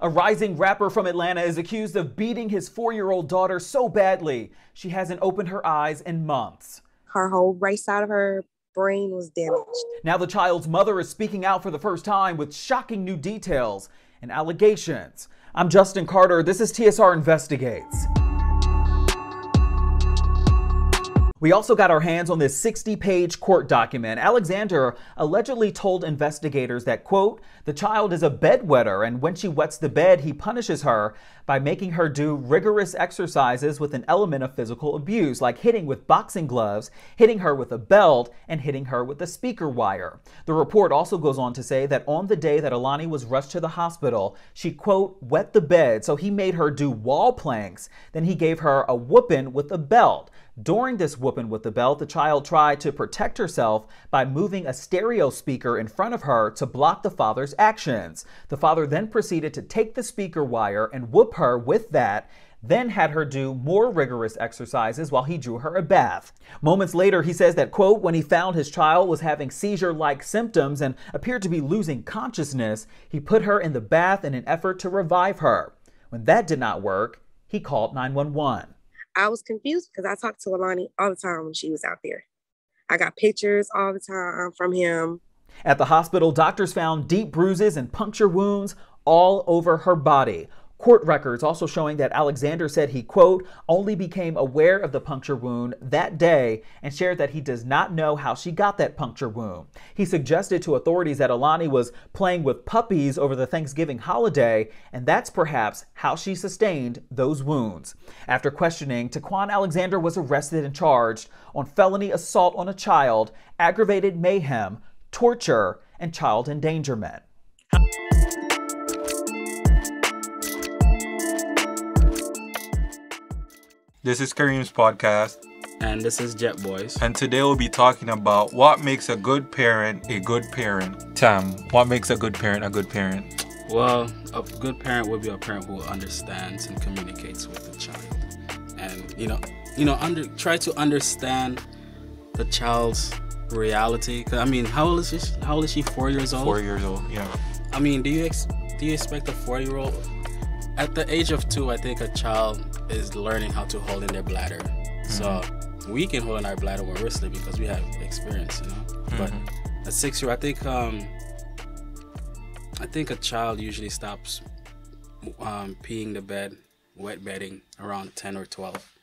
A rising rapper from Atlanta is accused of beating his 4-year-old daughter so badly she hasn't opened her eyes in months. Her whole right side of her brain was damaged. Now the child's mother is speaking out for the first time with shocking new details and allegations. I'm Justin Carter. This is TSR Investigates. We also got our hands on this 60-page court document. Alexander allegedly told investigators that, quote, the child is a bedwetter, and when she wets the bed, he punishes her by making her do rigorous exercises with an element of physical abuse, like hitting with boxing gloves, hitting her with a belt, and hitting her with a speaker wire. The report also goes on to say that on the day that Alani was rushed to the hospital, she, quote, wet the bed, so he made her do wall planks. Then he gave her a whooping with a belt. During this whooping with the belt, the child tried to protect herself by moving a stereo speaker in front of her to block the father's actions. The father then proceeded to take the speaker wire and whoop her with that, then had her do more rigorous exercises while he drew her a bath. Moments later, he says that, quote, when he found his child was having seizure-like symptoms and appeared to be losing consciousness, he put her in the bath in an effort to revive her. When that did not work, he called 911. I was confused because I talked to Alani all the time when she was out there. I got pictures all the time from him. At the hospital, doctors found deep bruises and puncture wounds all over her body. Court records also showing that Alexander said he, quote, only became aware of the puncture wound that day and shared that he does not know how she got that puncture wound. He suggested to authorities that Alani was playing with puppies over the Thanksgiving holiday, and that's perhaps how she sustained those wounds. After questioning, Taquan Alexander was arrested and charged on felony assault on a child, aggravated mayhem, torture, and child endangerment. This is Kareem's podcast. And this is Jet Boys. And today we'll be talking about what makes a good parent a good parent. Tam, what makes a good parent a good parent? Well, a good parent would be a parent who understands and communicates with the child. And, try to understand the child's reality. 'Cause, I mean, how old is she? How old is she? 4 years old? 4 years old, yeah. I mean, do you expect a 4-year-old? At the age of 2, I think a child is learning how to hold in their bladder. Mm-hmm. So we can hold in our bladder when we're sleeping because we have experience, you know. Mm-hmm. But at 6-year, I think a child usually stops peeing the bed, wet bedding around 10 or 12.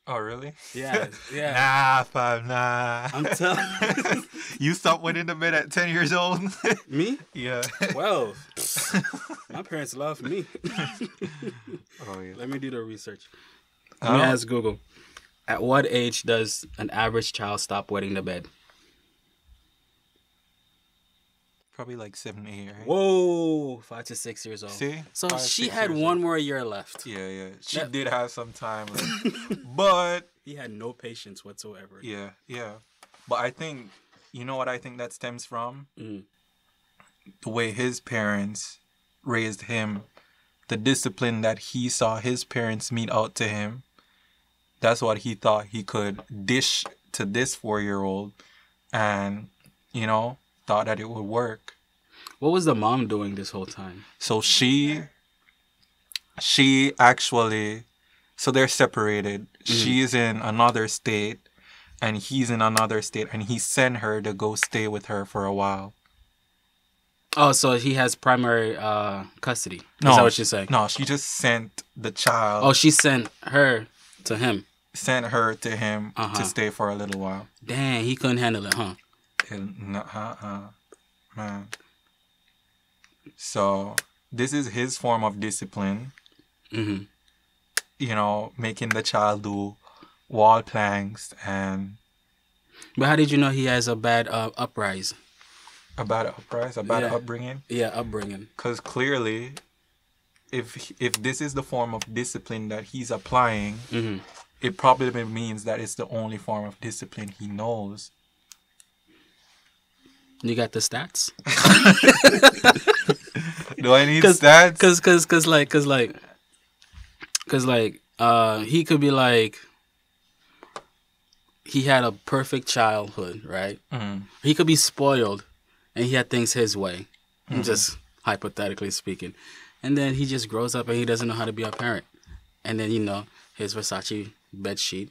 Oh, really? Yeah. Nah, fam, nah. I'm telling you. You stopped wetting the bed at 10 years old? Me? Yeah. Well, my parents love me. Oh, yeah. Let me do the research. Let me ask Google. At what age does an average child stop wetting the bed? Probably like 7, 8, right? Whoa, 5 to 6 years old. See? So she had one more year left. Yeah. She did have some time left. But he had no patience whatsoever. Yeah. But I think, you know what I think that stems from? Mm. The way his parents raised him, the discipline that he saw his parents mete out to him. That's what he thought he could dish to this 4-year-old and, thought that it would work. What was the mom doing this whole time? So she actually, so they're separated. She's in another state and he's in another state, and he sent her to go stay with her for a while. Oh, so he has primary custody. No, is that what you're saying? No, she just sent the child. Oh, she sent her to him. Sent her to him to stay for a little while. Dang, he couldn't handle it, huh? Man. So this is his form of discipline. Mm-hmm. Making the child do wall planks and. But how did you know he has a bad uprise? A bad uprise? A bad upbringing? Yeah, upbringing. Because clearly, if this is the form of discipline that he's applying, mm-hmm. it probably means that it's the only form of discipline he knows. You got the stats? Do I need stats? Cause he could be like, he had a perfect childhood, right? Mm-hmm. He could be spoiled, and he had things his way. Mm-hmm. Just hypothetically speaking, And then he just grows up and he doesn't know how to be a parent. And then, his Versace bed sheet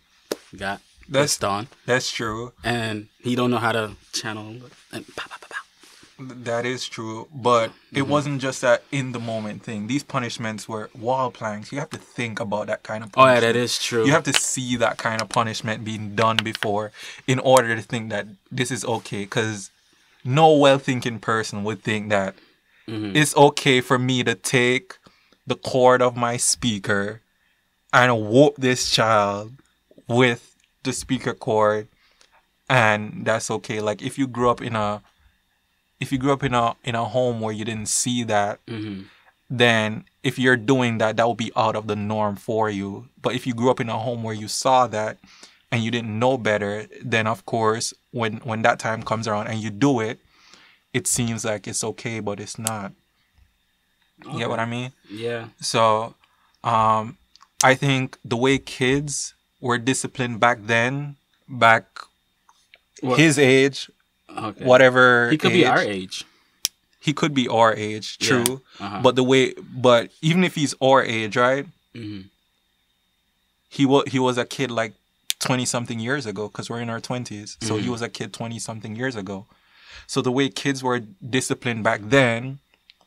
got pissed on. That's true. And he don't know how to channel and pow, pow, pow, pow. That is true, but it wasn't just that in the moment thing. These punishments were wall planks. You have to think about that kind of punishment. Oh, yeah, that is true. You have to see that kind of punishment being done before in order to think that this is okay. Because no well-thinking person would think that it's okay for me to take the cord of my speaker and whoop this child with the speaker cord, and that's okay. Like if you grew up in a home where you didn't see that, then if you're doing that, that will be out of the norm for you. But if you grew up in a home where you saw that and you didn't know better, then of course, when that time comes around and you do it, it seems like it's okay, but it's not. You get what I mean? Yeah. So, I think the way kids were disciplined back then, his age, Okay. whatever He could age, be our age. He could be our age, true. Uh-huh. But even if he's our age, right? Mm-hmm. He was a kid like 20-something years ago, because we're in our 20s. So he was a kid 20-something years ago. So the way kids were disciplined back then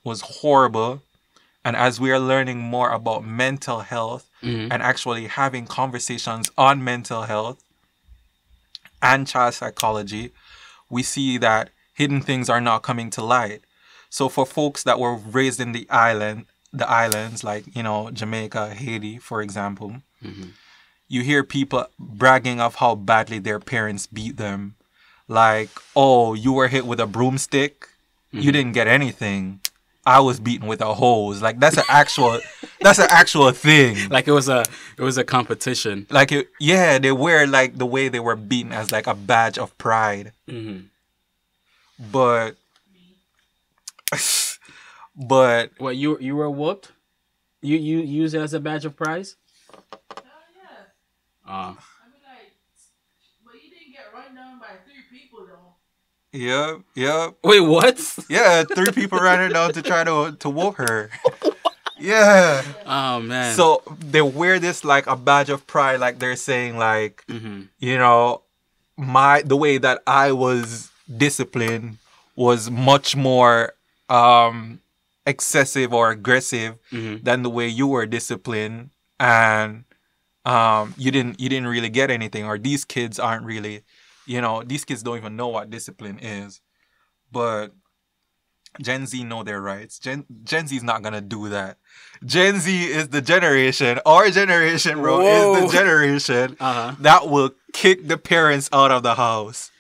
was horrible. And as we are learning more about mental health and actually having conversations on mental health and child psychology, we see that hidden things are not coming to light. So for folks that were raised in the islands like, Jamaica, Haiti, for example, you hear people bragging of how badly their parents beat them. Like, oh, you were hit with a broomstick? You didn't get anything. I was beaten with a hose. Like that's an actual thing. Like it was a competition. Like they wear like the way they were beaten as like a badge of pride. But What, you were whooped? You use it as a badge of prize? Hell yeah. Uh I mean, like, but you didn't get run down by 3 people though. Yep. Wait, what? Yeah, 3 people ran her down to try to whoop her. Yeah. Oh man. So they wear this like a badge of pride, like they're saying like, the way that I was disciplined was much more excessive or aggressive than the way you were disciplined, and you didn't really get anything, or these kids aren't really, these kids don't even know what discipline is. But Gen Z know their rights. Gen Z is not gonna do that. Gen Z is the generation, our generation, bro, is the generation that will kick the parents out of the house.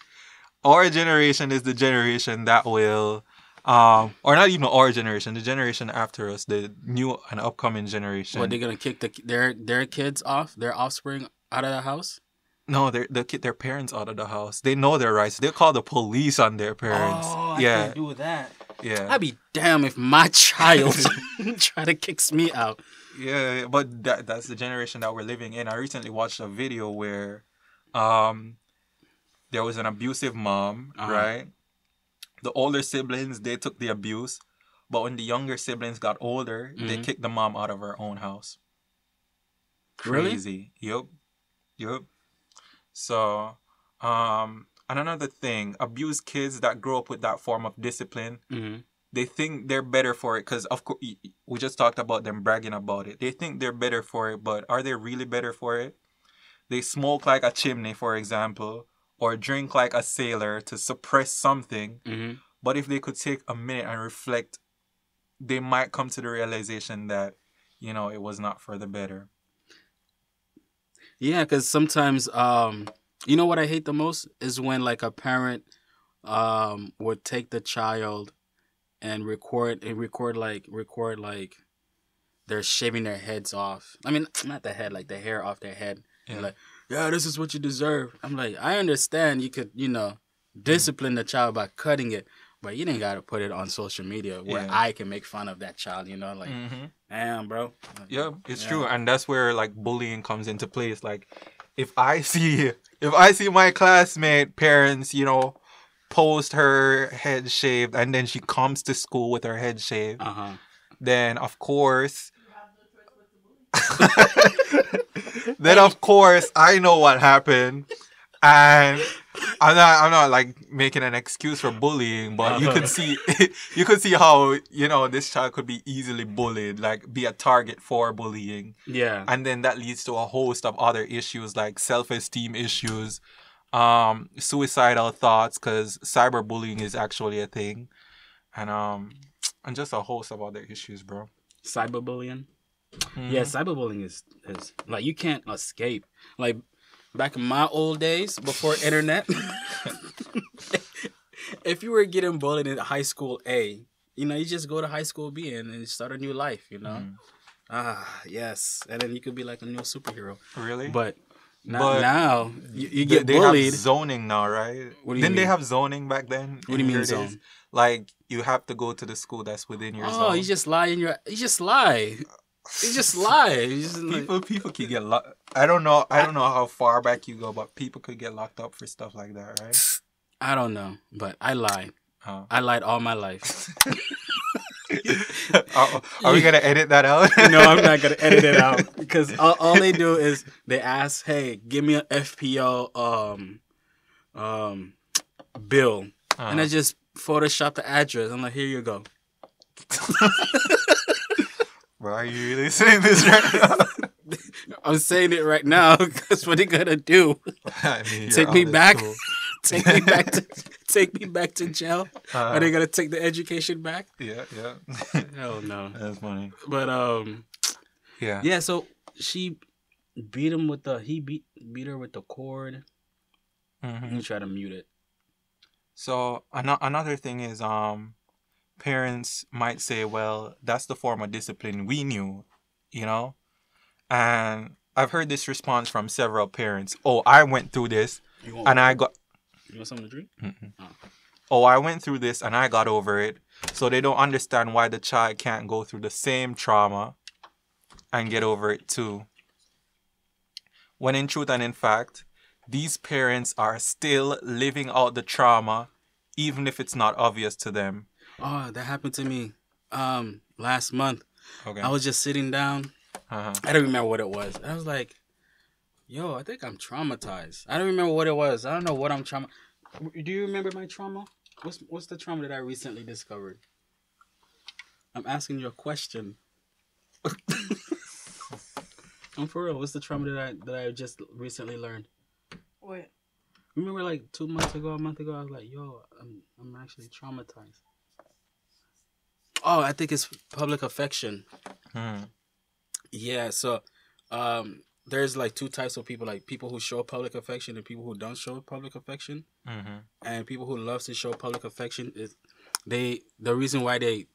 Our generation is the generation that will, or not even our generation, the generation after us, the new and upcoming generation. What, they're gonna kick their kids off, their offspring out of the house? No, they'll kick their parents out of the house. They know their rights. They'll call the police on their parents. Oh, I can't do that. Yeah. I'd be damned if my child try to kick me out. Yeah, but that's the generation that we're living in. I recently watched a video where there was an abusive mom, right? The older siblings, they took the abuse. But when the younger siblings got older, they kicked the mom out of her own house. Crazy. Really? Yup. So, and another thing, abused kids that grow up with that form of discipline, they think they're better for it because, of course, we just talked about them bragging about it. They think they're better for it, but are they really better for it? They smoke like a chimney, for example, or drink like a sailor to suppress something. But if they could take a minute and reflect, they might come to the realization that, it was not for the better. Yeah, because sometimes, what I hate the most is when like a parent would take the child and record like they're shaving their heads off. I mean, not the head, like the hair off their head. Yeah. And like, yeah, this is what you deserve. I'm like, I understand you could, discipline the child by cutting it, but you didn't got to put it on social media where I can make fun of that child, like, damn, bro. Yeah, it's true. And that's where like bullying comes into place. Like if I see my classmate parents, post her head shaved and then she comes to school with her head shaved, Then of course, You have no choice but to bully. then of course, I know what happened, and I'm not like making an excuse for bullying, but you could see you could see how this child could be easily bullied, like be a target for bullying, Yeah. and then that leads to a host of other issues like self-esteem issues, suicidal thoughts, because cyberbullying is actually a thing, and just a host of other issues, bro. Cyberbullying. Mhm. Yeah, cyberbullying is like you can't escape. Like back in my old days before internet, if you were getting bullied in high school A, you just go to high school B and start a new life, Mhm. Yes. And then you could be like a new superhero. Really? But But now you They- get they bullied. have zoning now, right? What do you Didn't they mean? have zoning back then? What do you in mean your days? zone? Like you have to go to the school that's within your Oh, zone. you just lie you just lie. You just lie. You just like, People could get locked. I don't know how far back you go, but people could get locked up for stuff like that, right? I don't know, but I lied. Oh. I lied all my life. Are we gonna edit that out? No, I'm not gonna edit it out because all they do is they ask, "Hey, give me an FPO bill," and I just Photoshop the address. I'm like, "Here you go." Bro, are you really saying this right now? I'm saying it right now because what they gonna do? I mean, Take you're me out of back? school. Take me back to jail? Are they gonna take the education back? Yeah. Hell no. That's funny. But Yeah. yeah. So she beat him with he beat her with the cord. Mhm. He tried to mute it. So another thing is, parents might say, well, that's the form of discipline we knew, and I've heard this response from several parents. Oh, I went through this You want and I got. You want something to drink? Mm-mm. Oh. Oh, I went through this and I got over it. So they don't understand why the child can't go through the same trauma and get over it too. When in truth and in fact, these parents are still living out the trauma, even if it's not obvious to them. Oh, that happened to me last month. Okay. I was just sitting down. Uh-huh. I don't remember what it was. I was like, yo, I think I'm traumatized. I don't remember what it was. I don't know what I'm trauma. Do you remember my trauma? What's the trauma that I recently discovered? I'm asking you a question. I'm for real. What's the trauma that I just recently learned? Wait. Remember like 2 months ago, a month ago, I was like, yo, I'm actually traumatized. Oh, I think it's public affection. Hmm. Yeah, so there's like two types of people, like people who show public affection and people who don't show public affection. Mm-hmm. And people who love to show public affection is the reason why they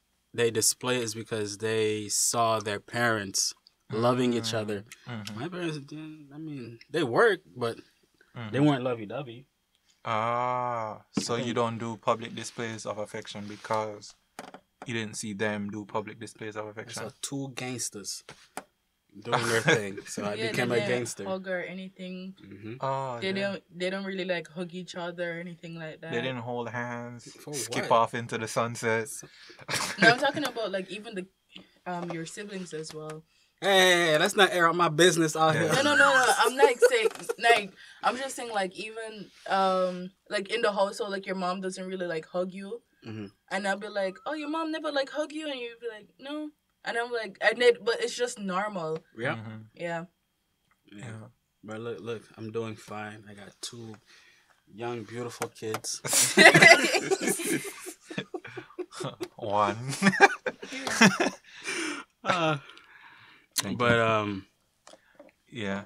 display it is because they saw their parents loving each other. Mm-hmm. My parents, I mean, they worked, but they weren't lovey-dovey. Ah, so you don't do public displays of affection because you didn't see them do public displays of affection. So two gangsters doing their thing. So I became a they didn't gangster. hug or anything. Mm-hmm. Oh, They don't really like hug each other or anything like that. They didn't hold hands, For skip what? off into the sunset. No, I'm talking about like even the your siblings as well. Hey, let's not air out my business out Yeah. here. No. I'm not saying like I'm just saying like even like in the household like your mom doesn't really like hug you, Mhm. and I'll be like, oh, your mom never like hug you, and you'd be like, no, and I'm like, but it's just normal. Yeah. Mhm. Yeah. Yeah. But look, I'm doing fine. I got two young, beautiful kids. One. Thank But Yeah.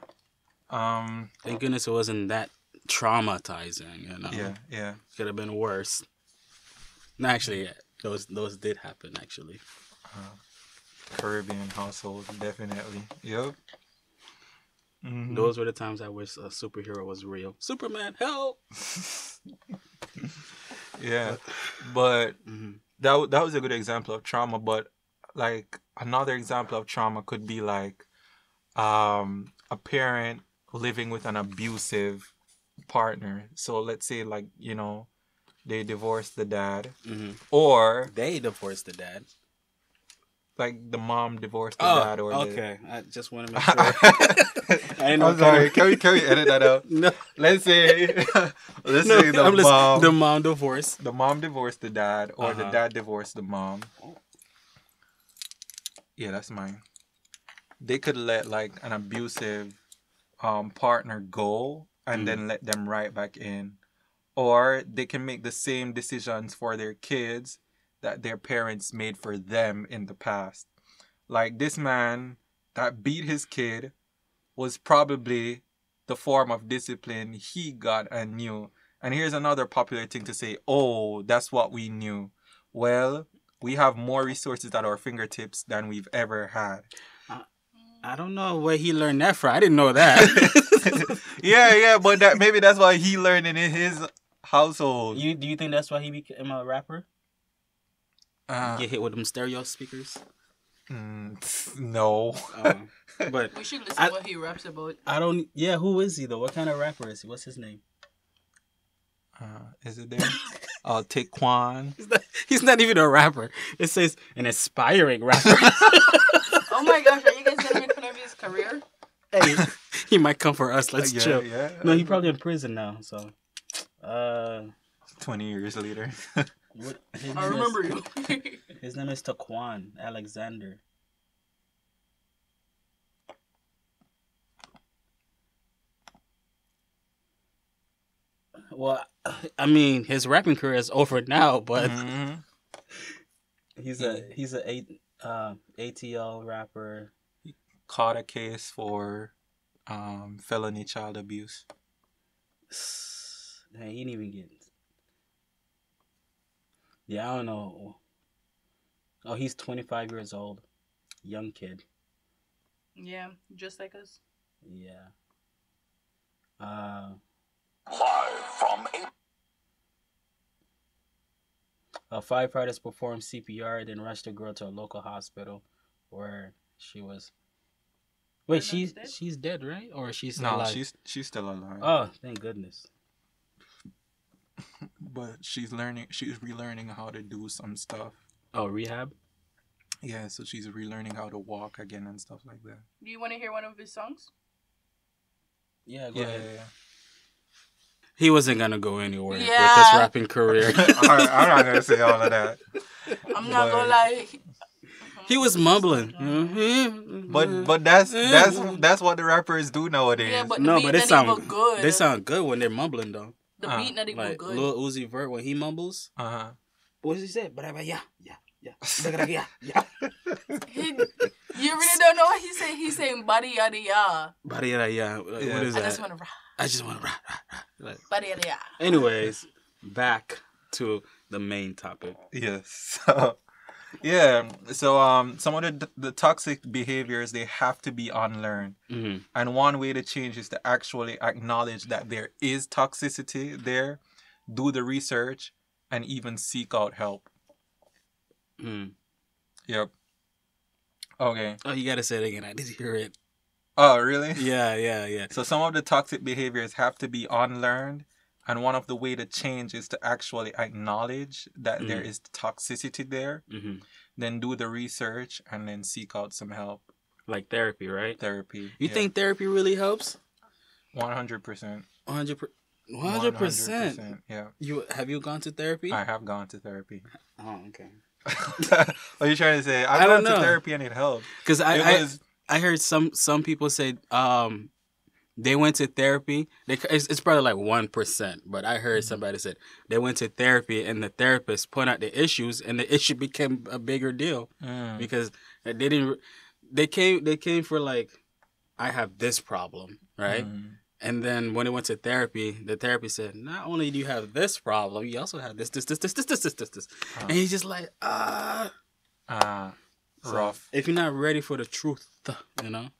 thank goodness it wasn't that traumatizing. Yeah. Could have been worse. No, actually, yeah, those did happen. Actually, Caribbean household, definitely. Yep. Mhm. those were the times I wish a superhero was real. Superman, help! Yeah. But Mhm. that was a good example of trauma, but like another example of trauma could be like a parent living with an abusive partner. So let's say like, they divorced the dad, Mhm. or They divorced the dad. Like the mom divorced the dad, or okay. I just want to make sure. I'm sorry. Can we edit that out? No. Let's say the mom divorced. The mom divorced the dad, or the dad divorced the mom. Yeah, that's mine. They could let like an abusive partner go and then let them right back in. Or they can make the same decisions for their kids that their parents made for them in the past. Like this man that beat his kid was probably the form of discipline he got and knew. And here's another popular thing to say, oh, that's what we knew. Well, we have more resources at our fingertips than we've ever had. I don't know where he learned that from. I didn't know that. yeah, but maybe that's why he learned it in his household. Do you think that's why he became a rapper? Get hit with them stereo speakers? No. But we should listen to what he raps about. I don't. Yeah, who is he though? What kind of rapper is he? What's his name? Is it there? Taekwon. He's not even a rapper. It says an aspiring rapper. Oh my gosh, are you guys gonna make fun of his career? Hey, he might come for us. Let's chill. Yeah. No, he's probably in prison now. So, 20 years later. I remember you. His name is Taekwon Alexander. Well, I mean, his rapping career is over now, but he's a ATL rapper. He caught a case for felony child abuse. He didn't even get. Yeah, I don't know. Oh, he's 25 years old, young kid. Yeah, just like us. Yeah. Live from firefighters performed CPR, then rushed the girl to a local hospital where she was. Wait, she's dead, right? Or she's still alive? No, she's still alive. Oh, thank goodness. But she's relearning how to do some stuff. Oh, rehab? Yeah, so she's relearning how to walk again and stuff like that. Do you want to hear one of his songs? Yeah, go ahead. Yeah. He wasn't gonna go anywhere with this rapping career. I'm not gonna say all of that. I'm not gonna lie. He was mumbling. But that's what the rappers do nowadays. Yeah, but it sound good. They sound good when they're mumbling though. The beat not even like good. Lil Uzi Vert when he mumbles. What does he say? Yeah. You really don't know what he's saying. He's saying body yada ya. Body yada ya. What is that? I just want to rap. Like, Body yada ya. Anyways, back to the main topic. Yes. So some of the toxic behaviors, they have to be unlearned. Mm-hmm. And one way to change is to actually acknowledge that there is toxicity there, do the research, and even seek out help. Yep. Okay. Oh, you gotta say it again. I didn't hear it. Oh, really? Yeah. So some of the toxic behaviors have to be unlearned. And one of the way to change is to actually acknowledge that there is toxicity there. Mm-hmm. Then do the research and then seek out some help. Like therapy, right? Therapy. You think therapy really helps? 100%. 100%. Yeah. Have you gone to therapy? I have gone to therapy. Oh, okay. What are you trying to say? I've gone to therapy and it helped. Because I heard some people say they went to therapy. It's probably like 1%, but I heard somebody said they went to therapy and the therapist pointed out the issues and the issue became a bigger deal because they came for like, I have this problem, right? And then when they went to therapy, the therapist said, not only do you have this problem, you also have this. And he's just like, rough. If you're not ready for the truth, I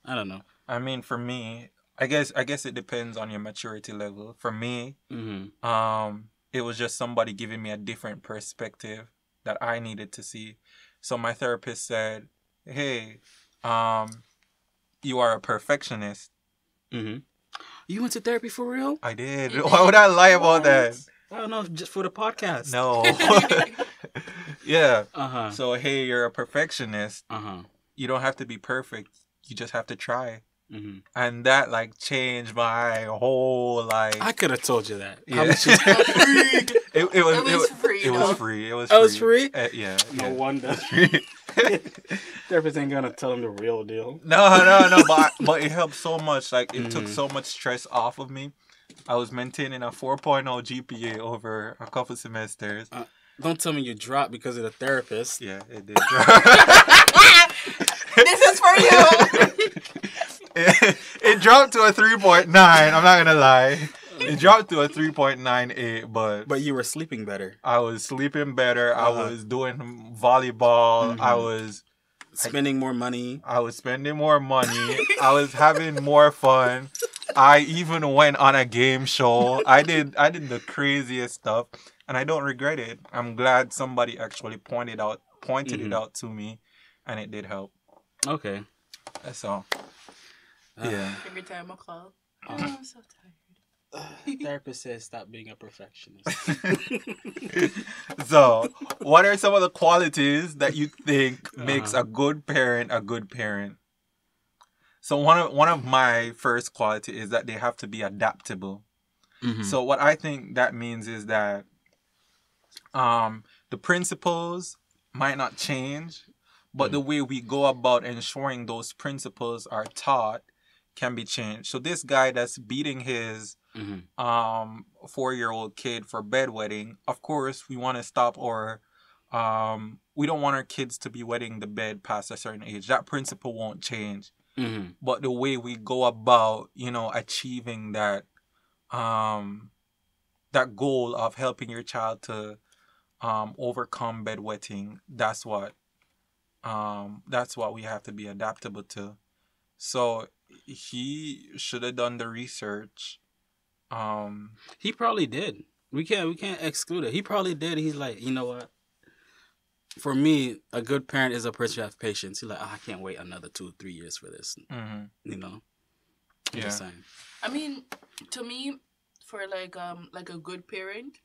don't know. I mean, for me, I guess it depends on your maturity level. For me, it was just somebody giving me a different perspective that I needed to see. So my therapist said, hey, you are a perfectionist. Mm-hmm. You went to therapy for real? I did. Why would I lie about that? I don't know, just for the podcast. No. Yeah. Uh-huh. So hey, you're a perfectionist. Uh-huh. You don't have to be perfect. You just have to try. Mm-hmm. And that like changed my whole life. I could have told you that. Yeah. How much is it was free. It though. was free. It was Oh, free. it's free? Yeah. No yeah. wonder. Therapist ain't gonna tell him the real deal. No. But it helped so much. Like it took Mhm. so much stress off of me. I was maintaining a 4.0 GPA over a couple semesters. Don't tell me you dropped because of the therapist. Yeah, it did. This is for you. It dropped to a 3.9. I'm not gonna lie. It dropped to a 3.98, but you were sleeping better. I was sleeping better. I Uh-huh. was doing volleyball. I Mhm. was Spending more money. I was spending more money. I was having more fun. I even went on a game show. I did the craziest stuff, and I don't regret it. I'm glad somebody actually pointed it out to me, and it did help. Okay. That's all. Yeah. Every time I call, I'm so tired. Therapist says stop being a perfectionist. So, what are some of the qualities that you think makes a good parent a good parent? So one of my first quality is that they have to be adaptable. Mhm. So what I think that means is that the principles might not change, but the way we go about ensuring those principles are taught can be changed. So this guy that's beating his Mhm. 4-year-old kid for bedwetting, of course we want to stop, or we don't want our kids to be wetting the bed past a certain age. That principle won't change. Mhm. But the way we go about, achieving that that goal of helping your child to overcome bedwetting, that's what we have to be adaptable to. So he should have done the research. He probably did. We can't exclude it. He probably did. He's like, you know what? For me, a good parent is a person who has patience. He's like, I can't wait another 2-3 years for this. Mm-hmm. You know. I'm Yeah. just saying. I mean, to me, for like a good parent,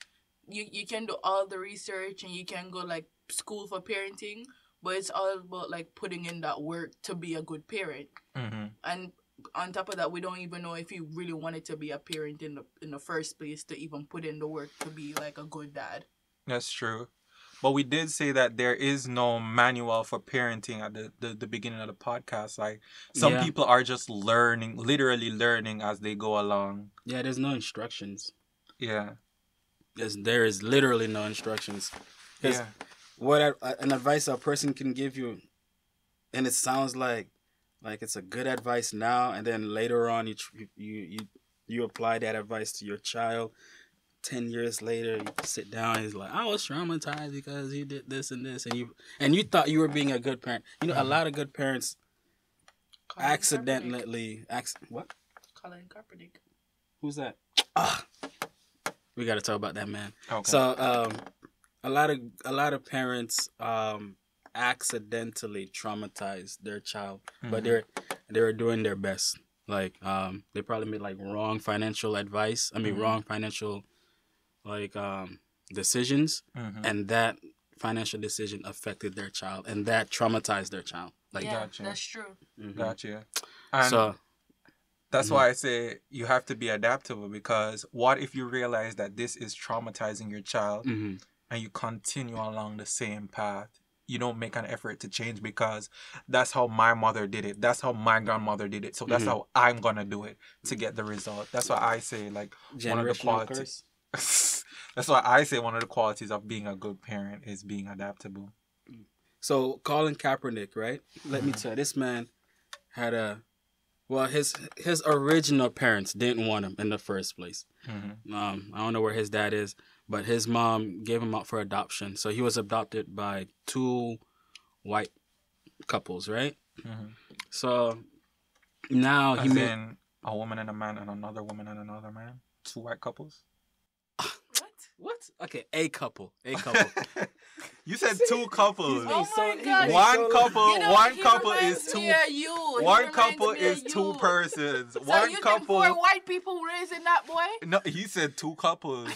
you can do all the research and you can go like school for parenting, but it's all about like putting in that work to be a good parent. Mm-hmm. And on top of that, we don't even know if you really wanted to be a parent in the first place to even put in the work to be like a good dad. That's true. But we did say that there is no manual for parenting at the beginning of the podcast. Like some Yeah. people are just literally learning as they go along. Yeah, there's no instructions. Yeah. There is literally no instructions. 'Cause Yeah. what an advice a person can give you, and it sounds like it's a good advice now, and then later on you apply that advice to your child. 10 years later, you sit down. He's like, I was traumatized because he did this and this, and you thought you were being a good parent. You know, a lot of good parents Colin accidentally what? Colin Kaepernick. Who's that? We got to talk about that man. Okay. So, a lot of parents accidentally traumatize their child, but they're doing their best. Like, they probably made like wrong financial advice. I mean, wrong financial decisions, and that financial decision affected their child, and that traumatized their child. Like, Yeah, Gotcha. that's true. Gotcha. And so that's why I say you have to be adaptable, because what if you realize that this is traumatizing your child mhm. and you continue along the same path? You don't make an effort to change because that's how my mother did it. That's how my grandmother did it. So that's how I'm going to do it to get the result. That's why I say, like, one of the Generational qualities. curse. That's why I say one of the qualities of being a good parent is being adaptable. So Colin Kaepernick, right? Let me tell you, this man had his original parents didn't want him in the first place. I don't know where his dad is, but his mom gave him up for adoption. So he was adopted by 2 white couples, right? So now he As made in a woman and a man and another woman and another man? 2 white couples? what? Okay, a couple. You said 2 couples. Oh So my he- God. One couple, You know, one he couple reminds is me 2. of you. He One reminds couple me is of 2 you. persons. So One you couple. think 4 white people raising that boy? No, he said 2 couples.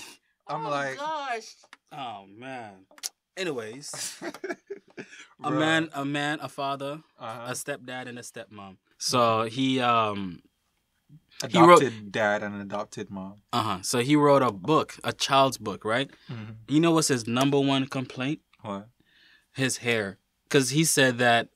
I'm oh like, gosh. Oh man. Anyways, a Bruh. man, a father, Uh-huh. a stepdad, and a stepmom. So he Adopted dad and adopted mom. So he wrote a book, a child's book, right? Mm-hmm. You know what's his number one complaint? What? His hair. Because he said that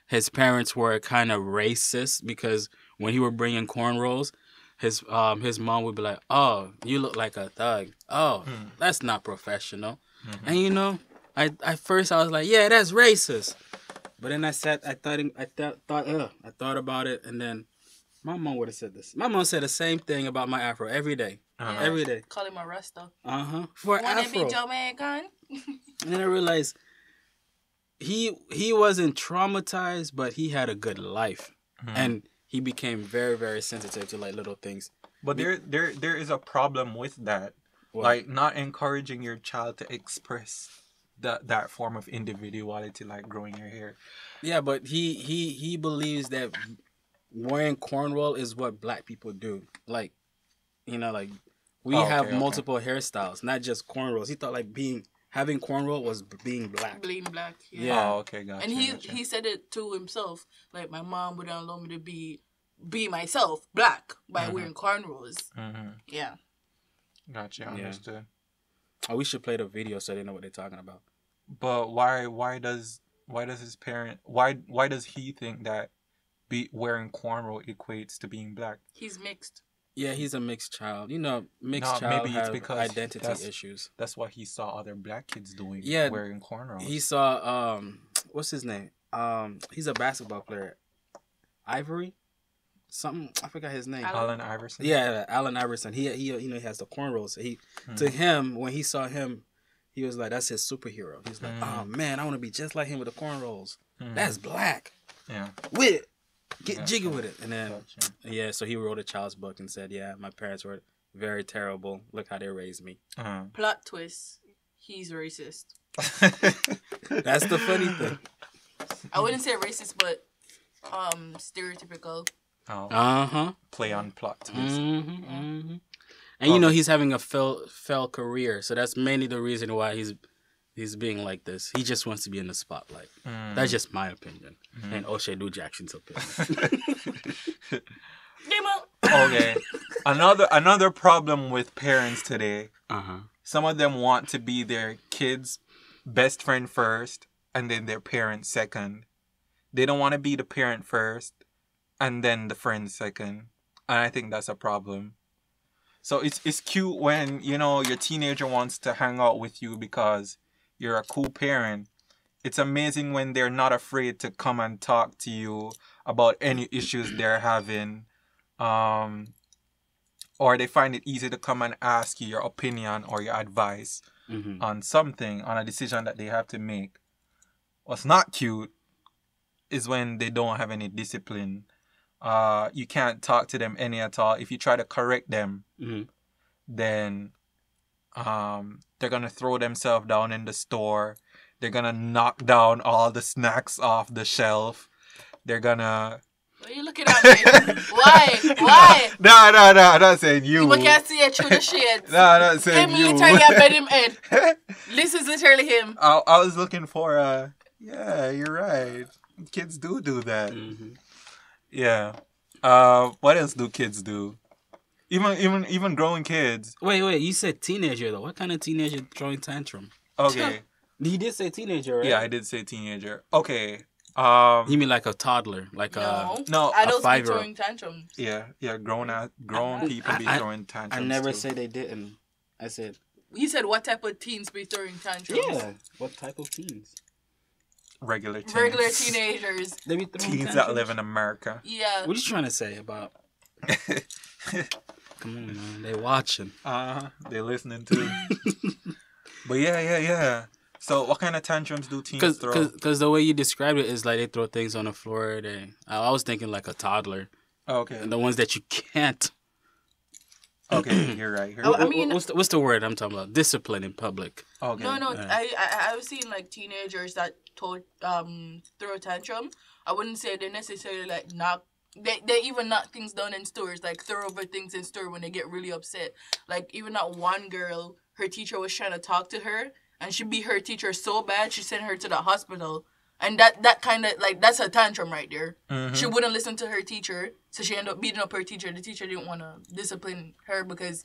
his parents were kind of racist because when he would bring in cornrows, his mom would be like, "Oh, you look like a thug. Oh, that's not professional." Mm-hmm. And you know, I first I was like, "Yeah, that's racist." But then I thought about it, and then my mom would have said this. My mom said the same thing about my afro every day. Uh-huh. Every day. Call him a Rasta. For Wanna afro. be Jamaican? And then I realized he wasn't traumatized, but he had a good life, and he became very, very sensitive to like little things. But there is a problem with that. What? Like not encouraging your child to express that form of individuality, like growing your hair. Yeah, but he believes that wearing cornrow is what black people do. Like, you know, like we have multiple hairstyles, not just cornrows. He thought like having cornrow was being black. Being black. Yeah. Yeah. Oh, okay, gotcha. And he said it to himself. Like, my mom wouldn't allow me to be myself, black, by wearing cornrows. Mm-hmm. Yeah. Gotcha, Yeah. understood. Oh, we should play the video so they know what they're talking about. But why does his parent why does he think that wearing cornrow equates to being black? He's mixed. Yeah, he's a mixed child. You know, mixed No, child maybe it's have because identity that's- issues. That's what he saw other black kids doing. Yeah, wearing cornrows. He saw what's his name? He's a basketball player. Ivory? Something, I forgot his name. Allen Iverson. Yeah, Allen Iverson. He you know, he has the cornrows. To him, when he saw him, he was like, that's his superhero. He's like, oh man, I want to be just like him with the cornrows. That's black. Yeah. With it. Get jiggy with it. And then Gotcha. yeah, so he wrote a child's book and said, yeah, my parents were very terrible. Look how they raised me. Uh-huh. Plot twist. He's racist. That's the funny thing. I wouldn't say racist, but stereotypical. Oh, play on plot twist. And you know, he's having a fell career, so that's mainly the reason why he's being like this. He just wants to be in the spotlight. That's just my opinion, and O'Shea New Jackson's opinion. Okay, another problem with parents today. Some of them want to be their kids' best friend first, and then their parent second. They don't want to be the parent first, and then the friend second. And I think that's a problem. So it's cute when, you know, your teenager wants to hang out with you because you're a cool parent. It's amazing when they're not afraid to come and talk to you about any issues they're having. Or they find it easy to come and ask you your opinion or your advice on something, on a decision that they have to make. What's not cute is when they don't have any discipline. You can't talk to them any at all. If you try to correct them, then they're going to throw themselves down in the store. They're going to knock down all the snacks off the shelf. They're going to... Why are you looking at me? Why? No, I'm not saying you. You can't see it through the shades. No, I'm not saying him you. literally a bed him head. This is literally him. I was looking for yeah, you're right. Kids do that. Yeah. What else do kids do? Even growing kids. Wait, you said teenager though. What kind of teenager throwing tantrum? Okay. He did say teenager, right? Yeah, I did say teenager. Okay. You mean like a toddler, like no, adults be 5-year-old. throwing tantrums. Yeah, grown people be throwing tantrums. I never too. said they didn't. I said. You said what type of teens be throwing tantrums? Yeah. What type of teens? regular teens. Regular teenagers. They be throwing Teens that tantrums? live in America. Yeah. What are you trying to say about? Come on, man. They watching. They're listening too. But yeah. So what kind of tantrums do teens throw? Because the way you described it is like they throw things on the floor. I was thinking like a toddler. Okay. And the ones that you can't. Okay, you're right. I mean, what's the word I'm talking about? Discipline in public. Okay. No. I was seeing like teenagers that throw a tantrum. I wouldn't say they necessarily like knock. They even knock things down in stores, like throw over things in store when they get really upset. Like even that one girl, her teacher was trying to talk to her, and she beat her teacher so bad she sent her to the hospital. And that kind of, like, that's a tantrum right there. She wouldn't listen to her teacher, so she ended up beating up her teacher. The teacher didn't want to discipline her because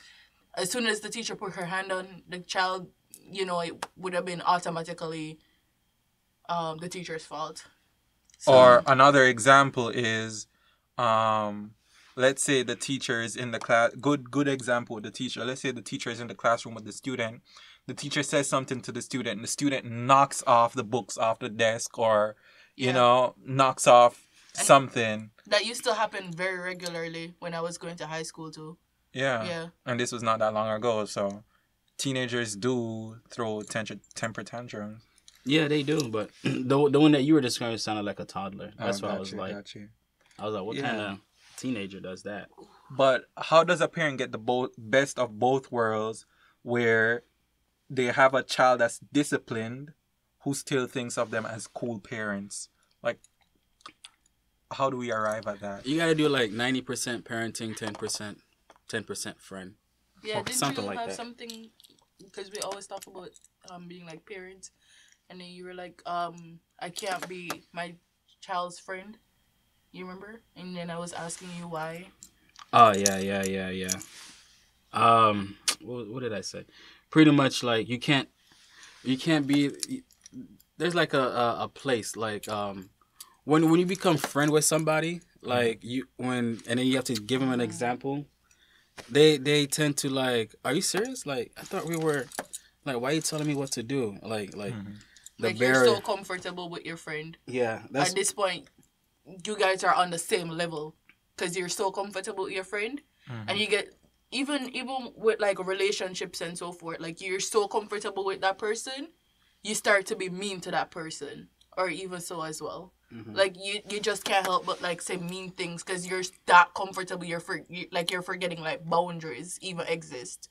as soon as the teacher put her hand on the child, you know, it would have been automatically the teacher's fault. So, Or another example is, let's say the teacher is in the class. Good example. The teacher. Let's say the teacher is in the classroom with the student. The teacher says something to the student, and the student knocks off the books off the desk, or you know, knocks off something. that used to happen very regularly when I was going to high school too. Yeah. And this was not that long ago, so teenagers do throw temper tantrums. Yeah, they do, but the one that you were describing sounded like a toddler. That's why I was like, got you. what kind of teenager does that? But how does a parent get the best of both worlds, where they have a child that's disciplined, who still thinks of them as cool parents? Like, how do we arrive at that? You gotta do like 90% parenting, 10% friend. Yeah, Or didn't something you like have that. something, because we always talk about being like parents, and then you were like, I can't be my child's friend. You remember? And then I was asking you why. Oh yeah. What did I say? Pretty much like you can't be. There's like a place like when you become friend with somebody, like and then you have to give them an example. They tend to like, are you serious? Like, I thought we were like, why are you telling me what to do? Like the Like barrier. you're so comfortable with your friend. Yeah, At this point, you guys are on the same level because you're so comfortable with your friend, and you get even with like relationships and so forth. Like you're so comfortable with that person, you start to be mean to that person, or even so as well. Like you just can't help but like say mean things because you're that comfortable. You're forgetting like boundaries even exist.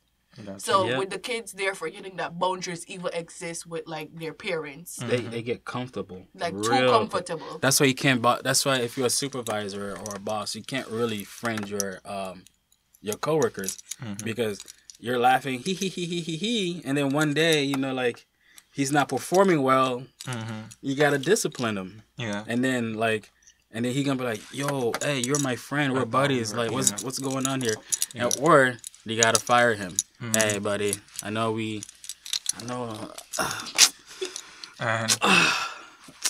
So with the kids, they're forgetting that boundaries even exist with like their parents. They get comfortable, Like real too comfortable. That's why you can't. That's why if you're a supervisor or a boss, you can't really friend your coworkers because you're laughing he, and then one day you know like he's not performing well. You gotta discipline him. Yeah. And then he gonna be like, yo, hey, you're my friend. We're buddies. Like, what's going on here? Yeah. Or you gotta fire him. Hey, buddy, I know. And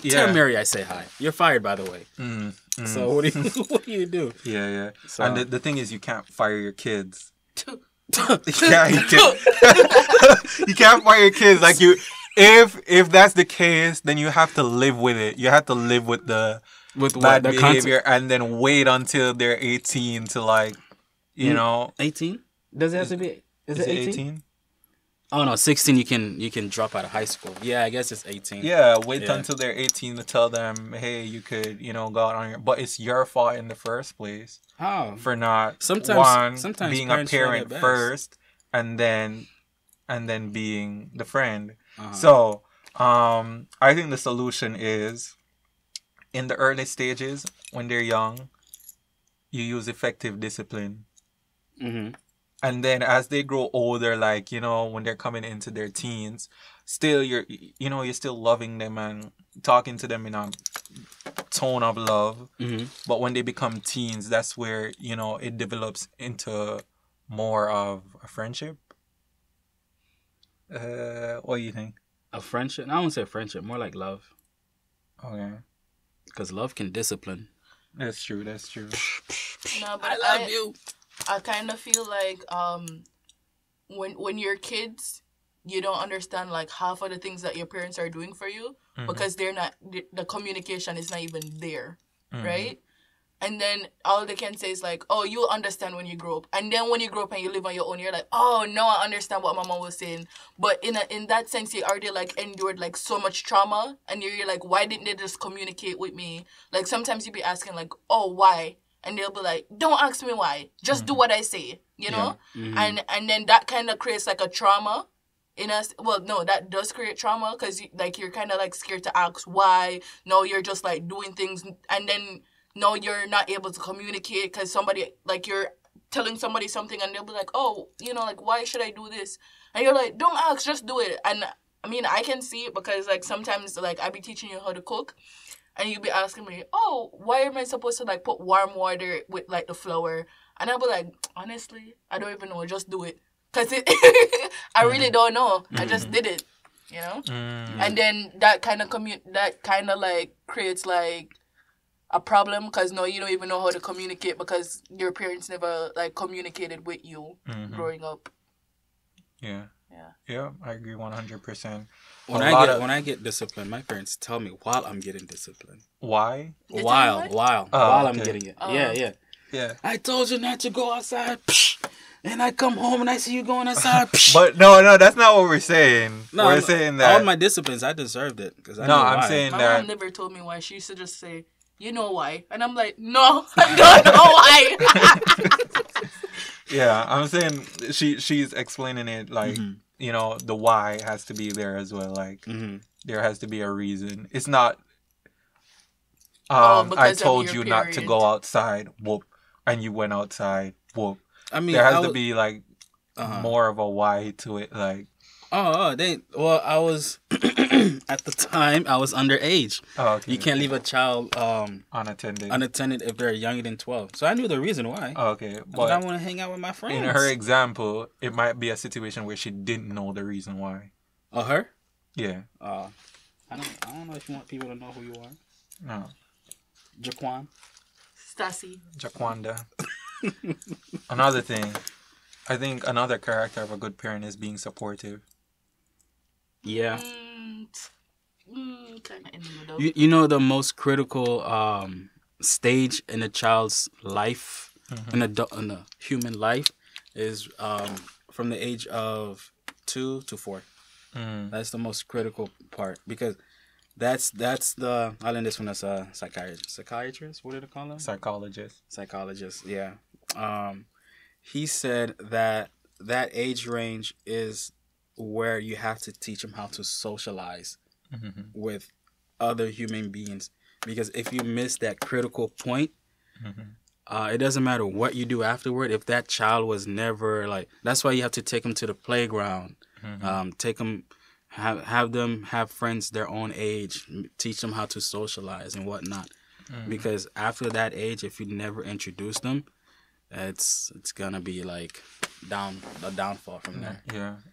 Tell Mary I say hi. You're fired, by the way. So what do you do? Yeah. So, And the thing is, you can't fire your kids. Oh, You can't fire your kids. Like if that's the case, then you have to live with it. You have to live with the bad behavior, and then wait until they're 18 to like, you know. 18? Does it have to be? Is it 18? 18? Oh no, 16. You can drop out of high school. Yeah, I guess it's 18. Yeah, wait until they're 18 to tell them, hey, you could, go out on your. But it's your fault in the first place. How? For not sometimes being a parent first, and then being the friend. So, I think the solution is in the early stages when they're young, you use effective discipline. And then as they grow older, like, when they're coming into their teens, still you're still loving them and talking to them in a tone of love. But when they become teens, that's where, it develops into more of a friendship. What do you think? A friendship? I won't say friendship, more like love. Okay. Because love can discipline. That's true. No, but I love you. I kind of feel like when you're kids, you don't understand like half of the things that your parents are doing for you because they're not, the communication is not even there, right? And then all they can say is like, oh, you'll understand when you grow up. And then when you grow up and you live on your own, you're like, oh, no, I understand what my mom was saying. But in that sense, you already like endured like so much trauma. And you're like, why didn't they just communicate with me? Like sometimes you'd be asking like, oh, why? And they'll be like, don't ask me why. Just do what I say, you know? And then that kind of creates like a trauma in us. Well, no, that does create trauma because like you're kind of like scared to ask why. No, you're just like doing things. And then, no, you're not able to communicate because somebody, like you're telling somebody something and they'll be like, oh, like, why should I do this? And you're like, don't ask, just do it. And I mean, I can see it because, like, sometimes, like, I be teaching you how to cook, and you be asking me, oh, why am I supposed to, like, put warm water with, like, the flour? And I'll be like, honestly, I don't even know. Just do it. Because I really don't know. I just did it, you know? And then that kind of, like, creates, like, a problem because now you don't even know how to communicate because your parents never, like, communicated with you growing up. Yeah. Yeah, I agree 100%. When I get disciplined, my parents tell me while I'm getting disciplined. Why? While I'm okay. getting it. Oh. Yeah. I told you not to go outside. And I come home and I see you going outside. But no, that's not what we're saying. No, we're saying that all my disciplines, I deserved it. I'm saying My that mom never told me why. She used to just say, you know why? And I'm like, no, I don't know why. Yeah, I'm saying she's explaining it like, you know, the why has to be there as well. Like, there has to be a reason. It's not, I told you not to go outside, whoop, and you went outside, whoop. I mean, there has to be, like, more of a why to it, like. I was, at the time, I was underage. Oh, okay. You can't leave a child unattended if they're younger than 12. So I knew the reason why. Oh, okay. But I want to hang out with my friends. In her example, it might be a situation where she didn't know the reason why. Oh, her? Yeah. I don't know if you want people to know who you are. No. Jaquan. Stassi. Jaquanda. Another thing. I think another character of a good parent is being supportive. Yeah. Kind of in the middle. You know the most critical stage in a child's life, in a human life, is from the age of 2 to 4. That's the most critical part because that's the I learned this from a psychiatrist. What did it call him? Psychologist. Yeah. He said that age range is where you have to teach them how to socialize with other human beings. Because if you miss that critical point, it doesn't matter what you do afterward. If that child was never like, that's why you have to take them to the playground, take them, have them have friends their own age, teach them how to socialize and whatnot. Because after that age, if you never introduce them, it's gonna be like a downfall from there.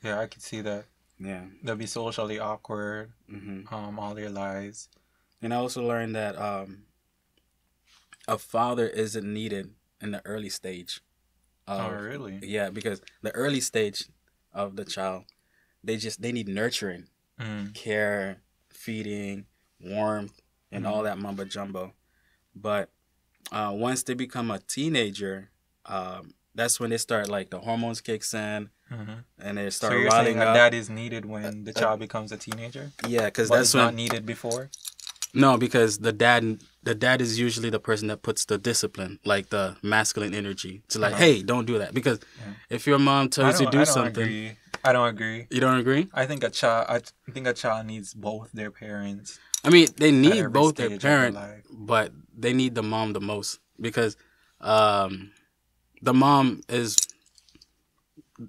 Yeah, I could see that. Yeah, they'll be socially awkward, all their lives. And I also learned that a father isn't needed in the early stage. Oh, really? Yeah, because the early stage of the child, they need nurturing, care, feeding, warmth, and all that mumbo jumbo. But once they become a teenager, that's when they start, like, the hormones kicks in, and they start riling up. So you're saying that is needed when the child becomes a teenager? Yeah, because that's when... not needed before? No, because the dad is usually the person that puts the discipline, like the masculine energy, to like, hey, don't do that. Because if your mom tells you to do something... I don't agree. You don't agree? I think a child needs both their parents. I mean, they need both their parents, but they need the mom the most because the mom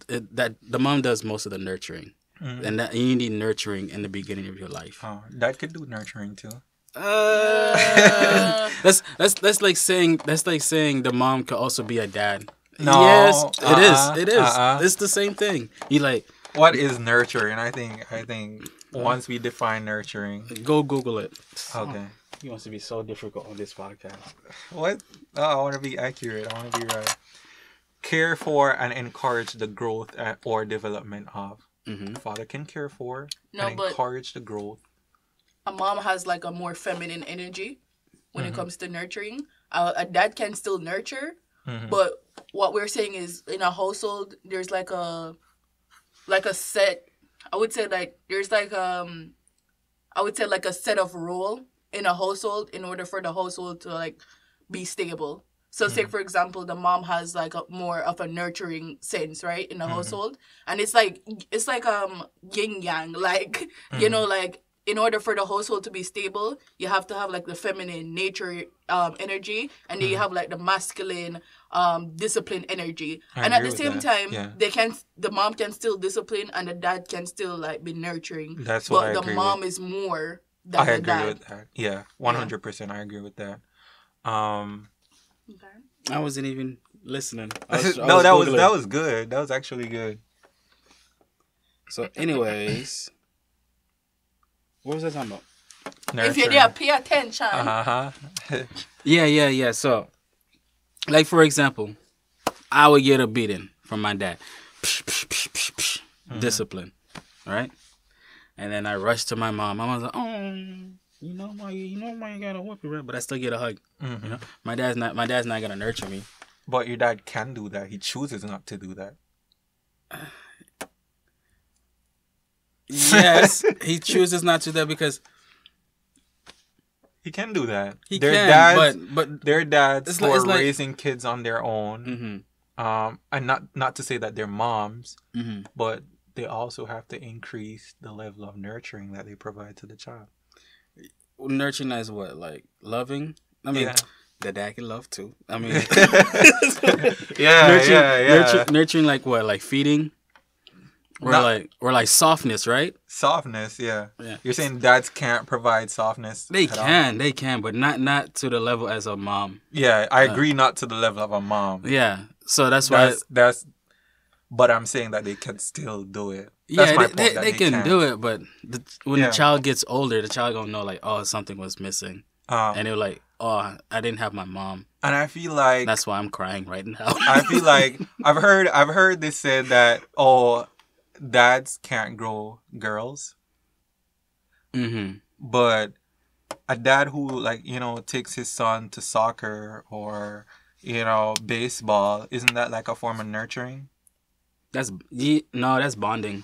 the mom does most of the nurturing, and that you need nurturing in the beginning of your life. Oh, Dad could do nurturing too. That's like saying the mom could also be a dad. No, yes, it is. It's the same thing. You like what is nurturing? I think once we define nurturing, go Google it. Okay. He wants to be so difficult on this podcast. What? Oh, I want to be accurate. I want to be right. Care for and encourage the growth or development of. Father can care for and encourage the growth. A mom has like a more feminine energy when it comes to nurturing. A dad can still nurture, but what we're saying is in a household, there's like a set. I would say like there's like a set of role in a household in order for the household to like be stable. So say for example, the mom has like a more of a nurturing sense, right, in the household, and it's like yin yang, like you know, like in order for the household to be stable, you have to have like the feminine nature energy, and then you have like the masculine discipline energy. And at the same time, the mom can still discipline and the dad can still like be nurturing. That's what I agree with. But the mom is more than the dad. I agree with that. Yeah, 100%. I agree with that. Okay. I wasn't even listening. No, that was good. That was actually good. So, anyways, what was I talking about? If you're there, pay attention. Yeah. So, like for example, I would get a beating from my dad. Discipline, right? And then I rush to my mom. My mom's like, "Oh, you know why you gotta whoop you, right?" But I still get a hug. You know, my dad's not gonna nurture me. But your dad can do that. He chooses not to do that. Yes, he chooses not to do that because he can do that. But their dads who are raising kids on their own. And not to say that they're moms, but they also have to increase the level of nurturing that they provide to the child. Nurturing is what, like loving? I mean, the dad can love too. I mean, nurturing like what, like feeding, or like softness, right? Softness, yeah. You're saying dads can't provide softness? They can, but not to the level as a mom. Yeah, I agree, not to the level of a mom. Yeah, so that's why. But I'm saying that they can still do it. That's my point, they can do it, but when the child gets older, the child gonna know like, oh, something was missing, and they're like, oh, I didn't have my mom. And I feel like that's why I'm crying right now. I feel like I've heard this said that dads can't grow girls. But a dad who takes his son to soccer or baseball, isn't that like a form of nurturing? That's bonding.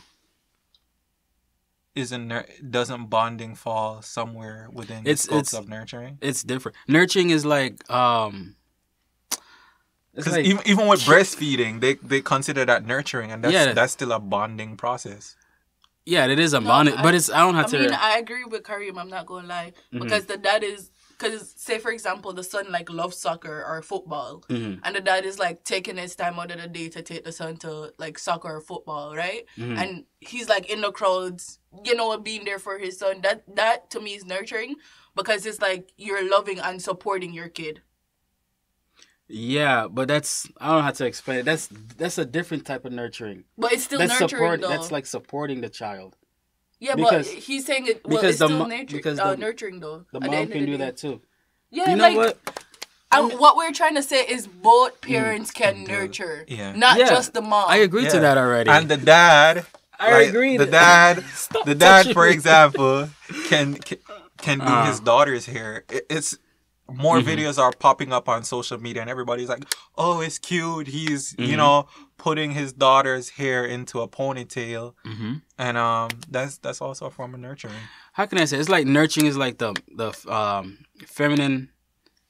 Doesn't bonding fall somewhere within the scopes of nurturing? It's different. Nurturing is like because even with breastfeeding, they consider that nurturing, and that's still a bonding process. Yeah, it is a bonding, but I agree with Kareem. I'm not gonna lie, because the dad is. Because, say, for example, the son, loves soccer or football. And the dad is, taking his time out of the day to take the son to, soccer or football, right? And he's, in the crowds, being there for his son. That to me, is nurturing. Because it's, you're loving and supporting your kid. Yeah, but that's... I don't know how to explain it. That's a different type of nurturing. But it's still nurturing, though. That's, supporting the child. Yeah, but he's saying it's still nurturing, though. The mom can do that, too. Yeah, you know what? What we're trying to say is both parents can nurture, not just the mom. I agree to that already. And the dad... I agree. The dad, for example, can do his daughter's hair. It's... More videos are popping up on social media and everybody's like, oh, it's cute. He's, putting his daughter's hair into a ponytail. And that's also a form of nurturing. How can I say? It's like nurturing is like the feminine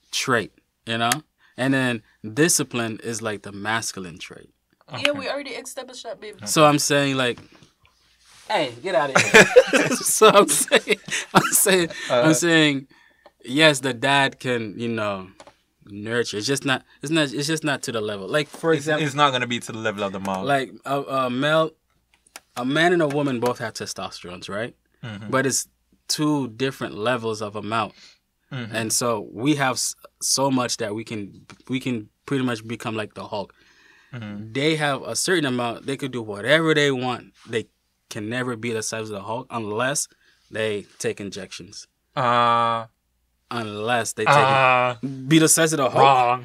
trait, And then discipline is like the masculine trait. Okay. Yeah, we already established that, baby. So I'm saying hey, get out of here. So I'm saying yes, the dad can, nurture. It's just not to the level. Like, for example, it's not gonna be to the level of the mom. Like a man and a woman both have testosterone, right? But it's two different levels of amount, and so we have so much that we can pretty much become like the Hulk. They have a certain amount. They could do whatever they want. They can never be the size of the Hulk unless they take injections. Unless they be the size of the Hulk. Wrong.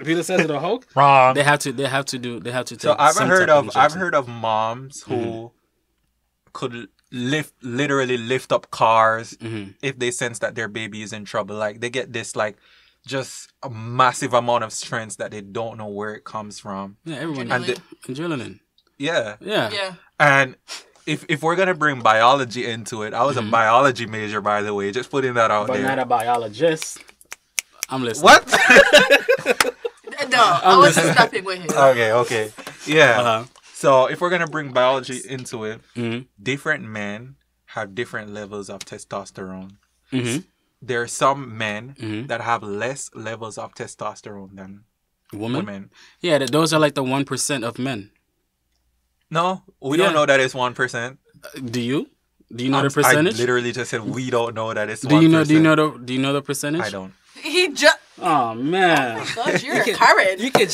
Be the size of the Hulk. Wrong. They have to take. So I've heard of moms who could literally lift up cars if they sense that their baby is in trouble. Like they get this just a massive amount of strength that they don't know where it comes from. Yeah, everyone adrenaline. Yeah. And If we're going to bring biology into it, I was a biology major, by the way. Just putting that out there. But not a biologist. I'm listening. What? No, I wasn't stopping with him. Okay. Yeah. So if we're going to bring biology into it, different men have different levels of testosterone. Mm-hmm. There are some men that have less levels of testosterone than women. Yeah, those are like the 1% of men. No, we don't know that it's 1%. Do you? Do you know the percentage? I literally just said we don't know that it's 1%. Do you know the percentage? I don't. He just. Oh man! Oh my gosh, you're a Karen. You can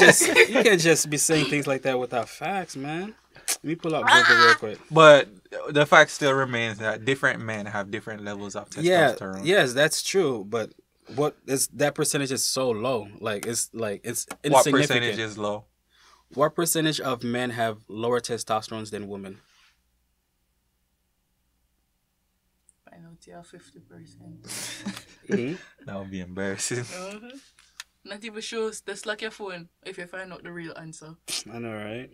just be saying things like that without facts, man. Let me pull up Google real quick. But the fact still remains that different men have different levels of testosterone. Yes, that's true. But that percentage is so low. It's insignificant. What percentage is low? What percentage of men have lower testosterone than women? I know it's 50%. That would be embarrassing. Not even sure. Just lock your phone if you find out the real answer. I know, right?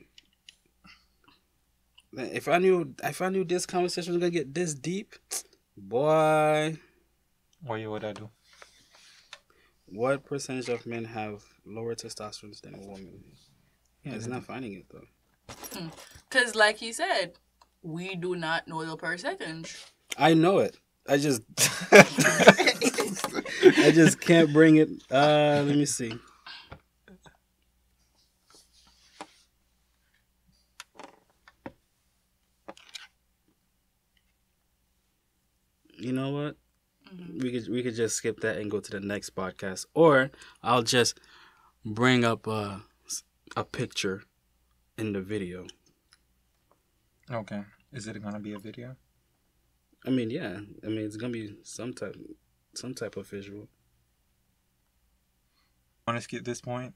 If I knew this conversation was gonna get this deep, boy. What would I do? What percentage of men have lower testosterone than a woman? Yeah, it's not finding it though. Because, like he said, we do not know the percentage. I know it. I just can't bring it. Let me see. You know what? We could just skip that and go to the next podcast, or I'll just bring up a picture in the video. Okay. Is it gonna be a video? I mean, yeah. I mean, it's gonna be some type of visual. Want to skip this point?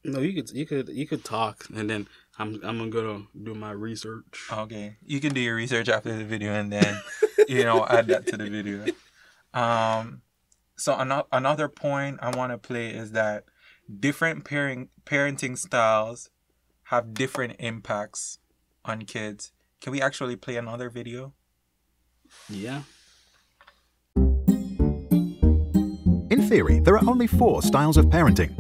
No, you could talk, and then I'm gonna do my research. Okay, you can do your research after the video, and then add that to the video. So another point I want to play is that different parenting styles have different impacts on kids. Can we actually play another video? Yeah. In theory, there are only 4 styles of parenting.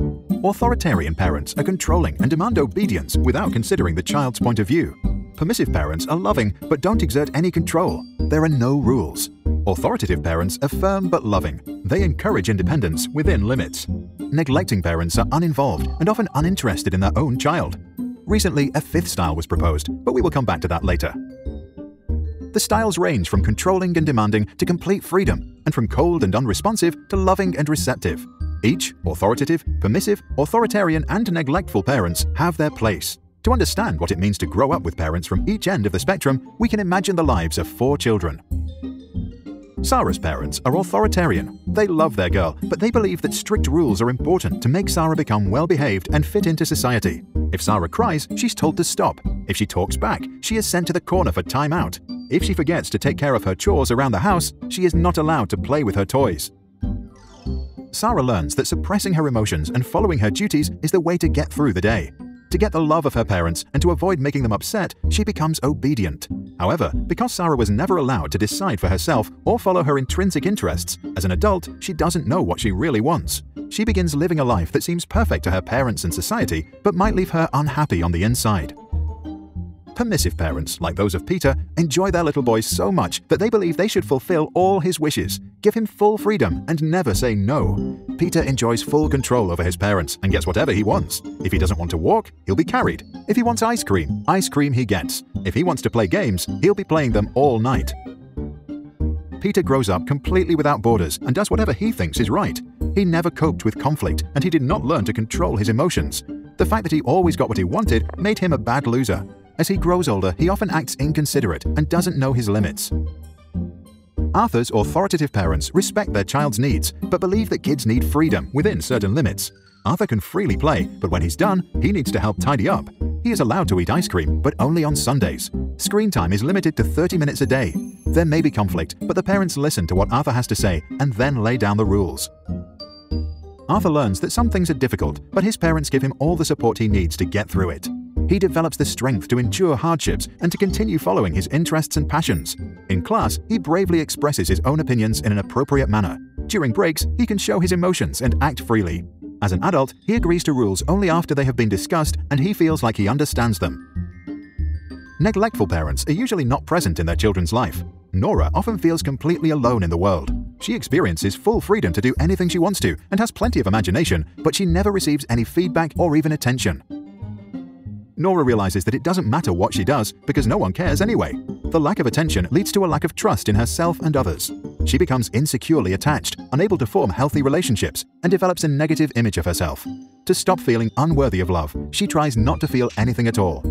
Authoritarian parents are controlling and demand obedience without considering the child's point of view. Permissive parents are loving but don't exert any control. There are no rules. Authoritative parents are firm but loving. They encourage independence within limits. Neglecting parents are uninvolved and often uninterested in their own child. Recently, a 5th style was proposed, but we will come back to that later. The styles range from controlling and demanding to complete freedom, and from cold and unresponsive to loving and receptive. Each authoritative, permissive, authoritarian, and neglectful parents have their place. To understand what it means to grow up with parents from each end of the spectrum, we can imagine the lives of 4 children. Sarah's parents are authoritarian. They love their girl, but they believe that strict rules are important to make Sarah become well-behaved and fit into society. If Sarah cries, she's told to stop. If she talks back, she is sent to the corner for time out. If she forgets to take care of her chores around the house, she is not allowed to play with her toys. Sarah learns that suppressing her emotions and following her duties is the way to get through the day. To get the love of her parents and to avoid making them upset, she becomes obedient. However, because Sarah was never allowed to decide for herself or follow her intrinsic interests, as an adult, she doesn't know what she really wants. She begins living a life that seems perfect to her parents and society, but might leave her unhappy on the inside. Permissive parents, like those of Peter, enjoy their little boy so much that they believe they should fulfill all his wishes, give him full freedom, and never say no. Peter enjoys full control over his parents and gets whatever he wants. If he doesn't want to walk, he'll be carried. If he wants ice cream he gets. If he wants to play games, he'll be playing them all night. Peter grows up completely without borders and does whatever he thinks is right. He never coped with conflict, and he did not learn to control his emotions. The fact that he always got what he wanted made him a bad loser. As he grows older, he often acts inconsiderate and doesn't know his limits. Arthur's authoritative parents respect their child's needs, but believe that kids need freedom within certain limits. Arthur can freely play, but when he's done, he needs to help tidy up. He is allowed to eat ice cream, but only on Sundays. Screen time is limited to 30 minutes a day. There may be conflict, but the parents listen to what Arthur has to say and then lay down the rules. Arthur learns that some things are difficult, but his parents give him all the support he needs to get through it. He develops the strength to endure hardships and to continue following his interests and passions. In class, he bravely expresses his own opinions in an appropriate manner. During breaks, he can show his emotions and act freely. As an adult, he agrees to rules only after they have been discussed and he feels like he understands them. Neglectful parents are usually not present in their children's life. Nora often feels completely alone in the world. She experiences full freedom to do anything she wants to and has plenty of imagination, but she never receives any feedback or even attention. Nora realizes that it doesn't matter what she does because no one cares anyway. The lack of attention leads to a lack of trust in herself and others. She becomes insecurely attached, unable to form healthy relationships, and develops a negative image of herself. To stop feeling unworthy of love, she tries not to feel anything at all.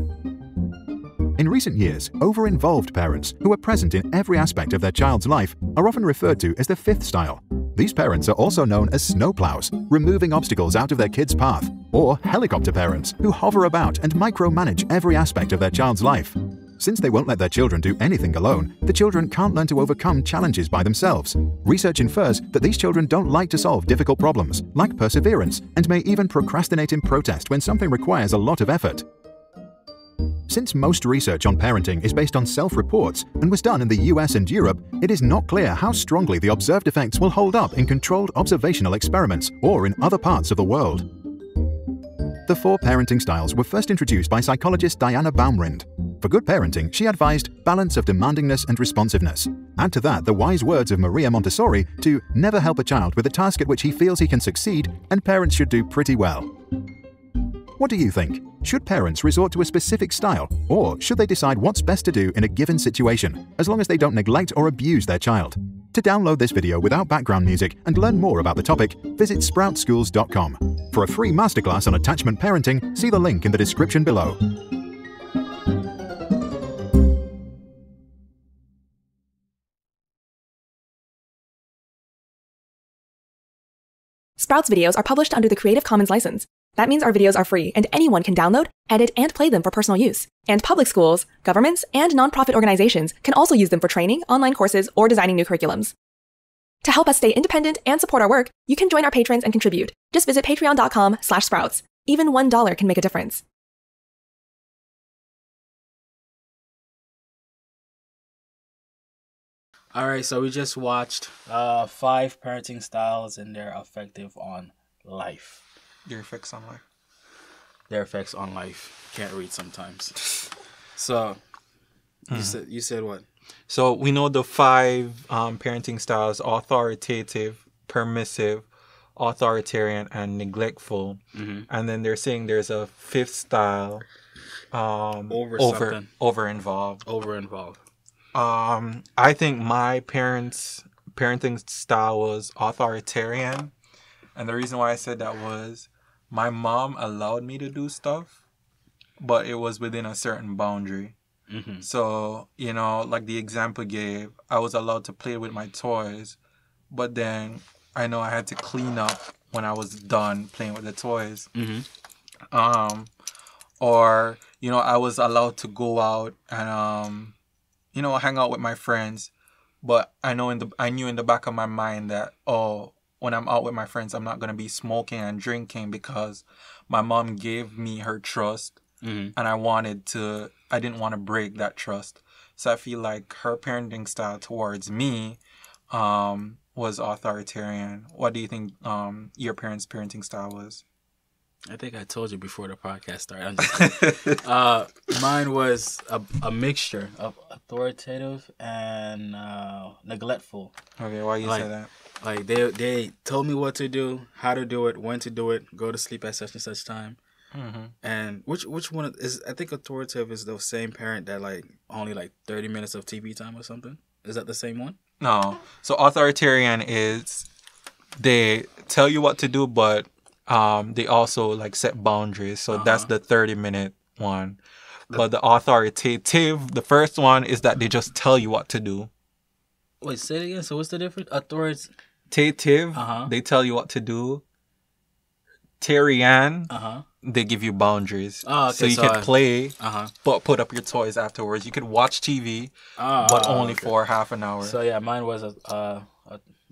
In recent years, over-involved parents, who are present in every aspect of their child's life, are often referred to as the fifth style. These parents are also known as snowplows, removing obstacles out of their kids' path, or helicopter parents, who hover about and micromanage every aspect of their child's life. Since they won't let their children do anything alone, the children can't learn to overcome challenges by themselves. Research infers that these children don't like to solve difficult problems, lack perseverance, and may even procrastinate in protest when something requires a lot of effort. Since most research on parenting is based on self-reports and was done in the US and Europe, it is not clear how strongly the observed effects will hold up in controlled observational experiments or in other parts of the world. The 4 parenting styles were first introduced by psychologist Diana Baumrind. For good parenting, she advised balance of demandingness and responsiveness. Add to that the wise words of Maria Montessori to never help a child with a task at which he feels he can succeed, and parents should do pretty well. What do you think? Should parents resort to a specific style, or should they decide what's best to do in a given situation, as long as they don't neglect or abuse their child? To download this video without background music and learn more about the topic, visit SproutSchools.com. For a free masterclass on attachment parenting, see the link in the description below. Sprouts videos are published under the Creative Commons license. That means our videos are free and anyone can download, edit, and play them for personal use. And public schools, governments, and nonprofit organizations can also use them for training, online courses, or designing new curriculums. To help us stay independent and support our work, you can join our patrons and contribute. Just visit patreon.com/sprouts. Even $1 can make a difference. All right, so we just watched 5 parenting styles and their effective on life. Their effects on life. Their effects on life. Can't read sometimes. So, you said what? So we know the 5 parenting styles: authoritative, permissive, authoritarian, and neglectful. Mm-hmm. And then they're saying there's a 5th style, over-involved. Over-involved. I think my parenting style was authoritarian. And the reason why I said that was my mom allowed me to do stuff, but it was within a certain boundary. Mm-hmm. So, like the example gave, I was allowed to play with my toys, but then I know I had to clean up when I was done playing with the toys. Mm-hmm. Or, I was allowed to go out and, hang out with my friends, but I knew in the back of my mind that, when I'm out with my friends, I'm not going to be smoking and drinking because my mom gave me her trust, and I didn't want to break that trust. So I feel like her parenting style towards me was authoritarian. What do you think your parents' parenting style was? I think I told you before the podcast started. Mine was a mixture of authoritative and neglectful. Okay, why you say that? Like they told me what to do, how to do it, when to do it, go to sleep at such and such time. Mm-hmm. And which one is? I think authoritative is the same parent that only 30 minutes of TV time or something. Is that the same one? No. So authoritarian is they tell you what to do, but they also set boundaries. So that's the 30-minute one. But the authoritative, the first one is that they just tell you what to do. Wait, say it again. So what's the difference? Authoritative. They tell you what to do. Tarian, they give you boundaries. Oh, okay, so you can play, but put up your toys afterwards. You could watch TV, but only for half an hour. So yeah, mine was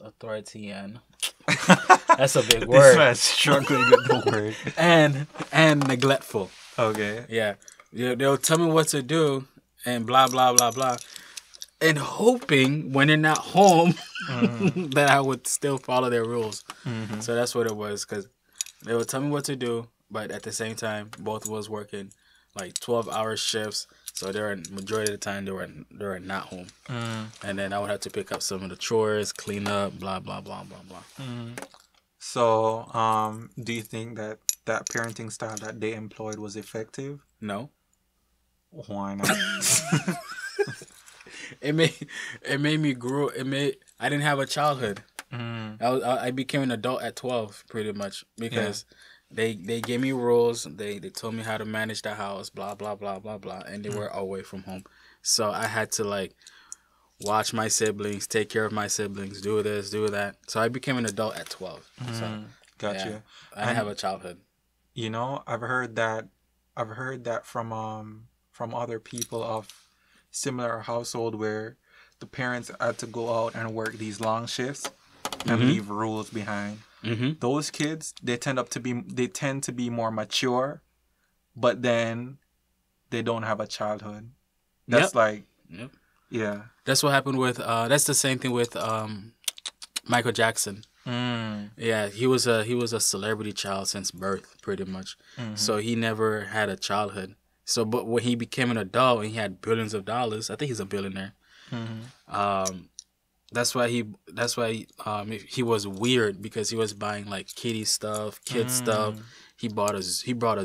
authoritarian. That's a big word. This man's struggling with the word. And neglectful. Okay. Yeah. They'll tell me what to do and blah, blah, blah, blah. And hoping when they're not home that I would still follow their rules. Mm-hmm. So that's what it was, because they would tell me what to do, but at the same time, both was working 12-hour shifts, So they were majority of the time they were not home. And then I would have to pick up some of the chores, clean up, blah blah blah blah blah. So, do you think that parenting style that they employed was effective? No. Why not? It made me grow. I didn't have a childhood. I became an adult at 12, pretty much, because they gave me rules. They told me how to manage the house, blah blah blah blah blah, and they were away from home. So I had to like watch my siblings, take care of my siblings, do this, do that. So I became an adult at 12. So Gotcha. I didn't have a childhood. You know, I've heard that from other people of similar household where the parents had to go out and work these long shifts and leave rules behind. Those kids, they tend to be more mature, but then they don't have a childhood. That's yeah. That's what happened with that's the same thing with Michael Jackson. Yeah, he was a celebrity child since birth, pretty much. So he never had a childhood. So, but when he became an adult and he had billions of dollars, I think he's a billionaire. That's why he was weird, because he was buying like kiddie stuff, kid stuff. He brought a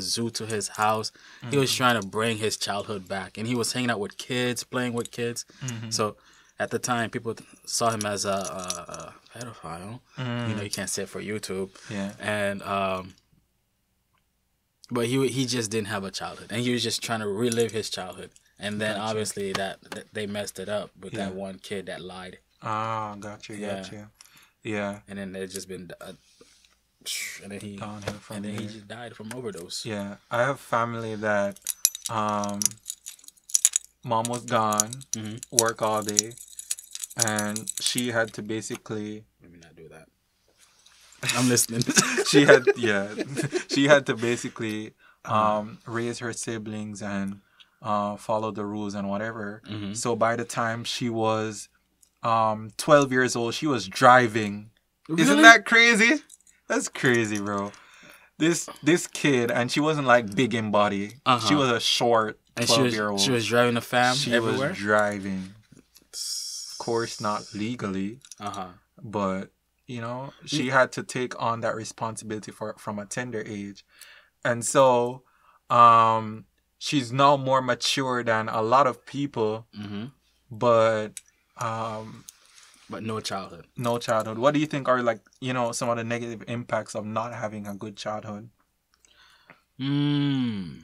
zoo to his house. He was trying to bring his childhood back, and he was hanging out with kids, playing with kids. So at the time, people saw him as a pedophile. You know, you can't say it for YouTube. Yeah. And but he just didn't have a childhood, and he was just trying to relive his childhood. And then obviously that they messed it up with that one kid that lied. Ah, gotcha. Yeah. And then it's just been, and then he just died from overdose. Yeah, I have family that, mom was gone, work all day, and she had to basically. Let me not do that. I'm listening. she had to basically raise her siblings and follow the rules and whatever. So by the time she was 12 years old, she was driving. Really? Isn't that crazy? That's crazy, bro. This kid, and she wasn't like big in body. She was a short 12-year-old. She was driving a fam everywhere? Was driving. Of course, not legally. But, you know, she had to take on that responsibility from a tender age. And so, she's now more mature than a lot of people. But no childhood. No childhood. What do you think are, like, you know, some of the negative impacts of not having a good childhood? You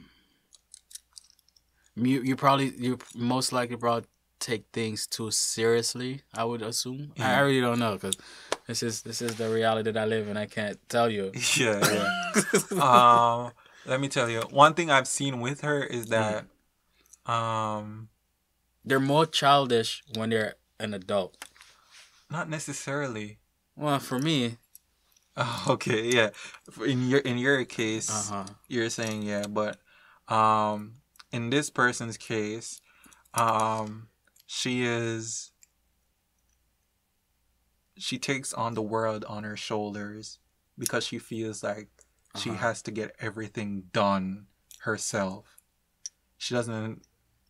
most likely probably take things too seriously, I would assume. I really don't know, because this is the reality that I live in. I can't tell you. Yeah. Let me tell you, one thing I've seen with her is that they're more childish when they're an adult. Not necessarily. Well, for me. Okay, yeah. In your case, you're saying but in this person's case, she takes on the world on her shoulders because she feels like she has to get everything done herself. She doesn't.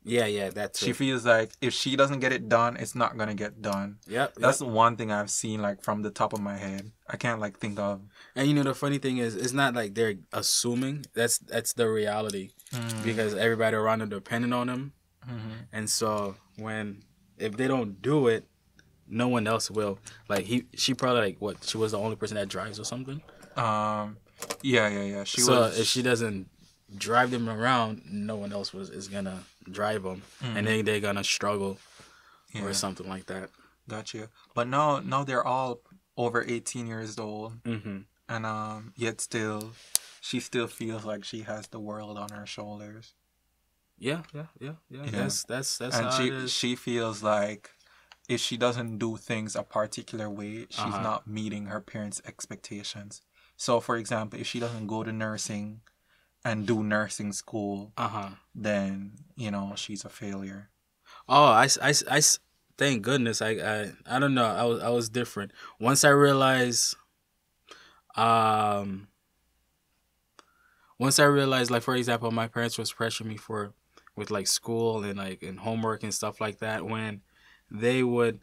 Yeah, that's She feels like if she doesn't get it done, it's not gonna get done. That's the one thing I've seen, like, from the top of my head. I can't, like, think of. And you know, the funny thing is, it's not like they're assuming. That's the reality, because everybody around them depending on them, and so if they don't do it, no one else will. Like she probably she was the only person that drives or something. Yeah. If she doesn't drive them around, no one else is gonna drive them, and then they're gonna struggle or something like that. Gotcha. But now they're all over 18 years old, and yet still, she still feels like she has the world on her shoulders. Yeah. That's and how it is. She feels like if she doesn't do things a particular way, she's not meeting her parents' expectations. So, for example, if she doesn't go to nursing and do nursing school, then, you know, she's a failure. Oh, I thank goodness. I don't know. I was different. Once I realized, like, for example, my parents was pressuring me for with like school and like and homework and stuff like that, when they would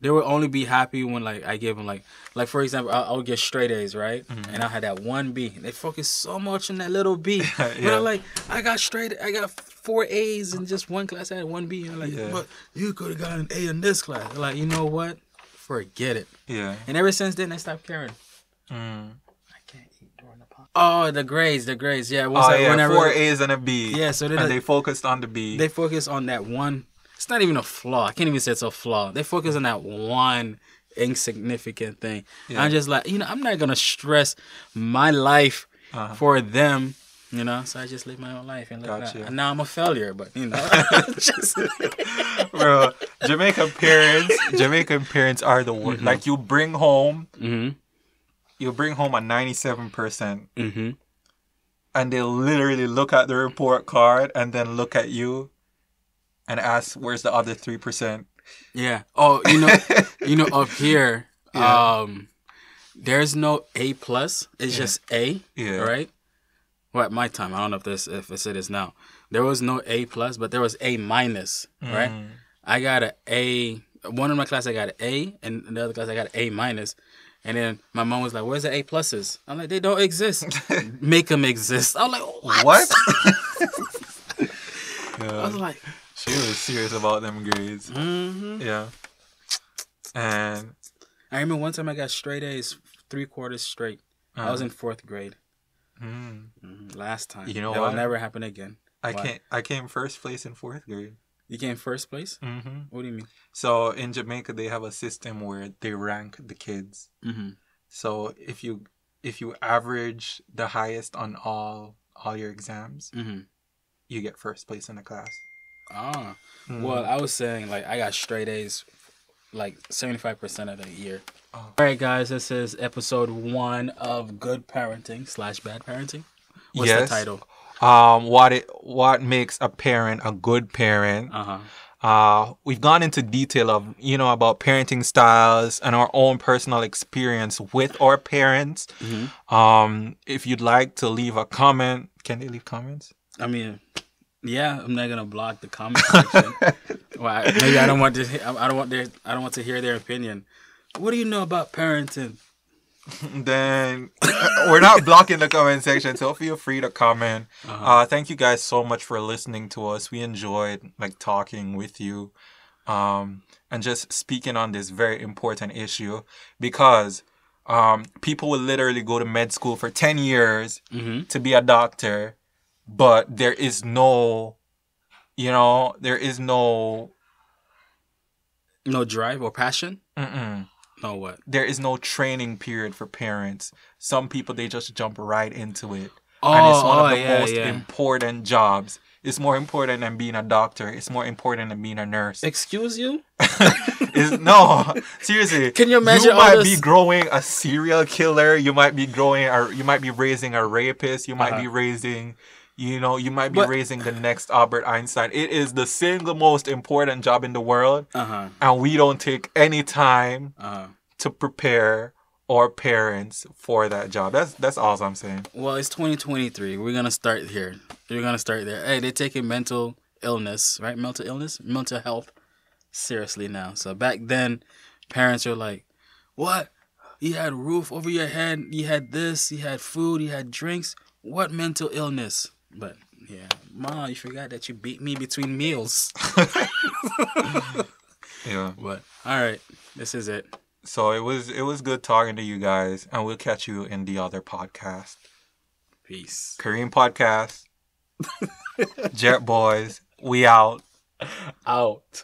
only be happy when like I give them like for example, I would get straight A's, right? Mm-hmm. And I had that one B. They focus so much on that little B. Yeah. But I'm like, I got 4 A's in just one class. I had one B. And I'm like, Yeah. but you could have got an A in this class. They're like, you know what? Forget it. Yeah. And ever since then, I stopped caring. Mm. I can't eat during the podcast. Oh, the grades. Yeah. Whenever 4 A's and a B. Yeah, so and they focused on the B. They focus on that one. It's not even a flaw. I can't even say it's a flaw. They focus on that one insignificant thing. Yeah. I'm just like, I'm not going to stress my life for them, so I just live my own life. And, and now I'm a failure, but, just... Bro, Jamaican parents are the worst. Like, you bring home a 97%, and they literally look at the report card and then look at you and ask, where's the other 3%? Yeah. Oh, up here, there's no A+. It's just A, right? Well, at my time, I don't know if it is now. There was no A+, but there was A-, right? I got an A. One of my class, I got an A, and in the other class, I got an A-. And then my mom was like, where's the A+? I'm like, they don't exist. Make them exist. I'm like, what? I was like... She was serious about them grades. Mm-hmm. Yeah. And... I remember one time I got straight A's 3 quarters straight. I was in 4th grade. Last time. You know that what? will never happen again. I came first place in 4th grade. You came first place? Mm-hmm. What do you mean? So in Jamaica, they have a system where they rank the kids. Mm-hmm. So if you average the highest on all your exams, you get first place in the class. Ah. Well, I was saying, like, I got straight A's like 75% of the year. Oh. All right, guys, this is episode 1 of Good Parenting / Bad Parenting. What's the title? What makes a parent a good parent? We've gone into detail of about parenting styles and our own personal experience with our parents. If you'd like to leave a comment, can they leave comments? I mean, yeah, I'm not gonna block the comment section. Well, maybe I don't want to hear their opinion. What do you know about parenting? Then we're not blocking the comment section, so feel free to comment. Thank you guys so much for listening to us. We enjoyed talking with you, and just speaking on this very important issue, because people will literally go to med school for 10 years to be a doctor, but there is no drive or passion. No what? There is no training period for parents. Some people, they just jump right into it. And it's one of the most important jobs. It's more important than being a doctor. It's more important than being a nurse. Excuse you? No, seriously. Can you imagine? You might be growing a serial killer. You might be raising a rapist. You might be raising... you might be raising the next Albert Einstein. It is the single most important job in the world. And we don't take any time to prepare our parents for that job. That's all I'm saying. Well, it's 2023. We're going to start here. We're going to start there. Hey, they're taking mental illness, right? Mental health seriously now. So back then, parents are like, what? You had a roof over your head. You had this. You had food. You had drinks. What mental illness? But yeah, Ma, you forgot that you beat me between meals. Yeah. But all right, this is it. So it was good talking to you guys, and we'll catch you in the other podcast. Peace. Kareem Podcast. Jet Boys. We out. Out.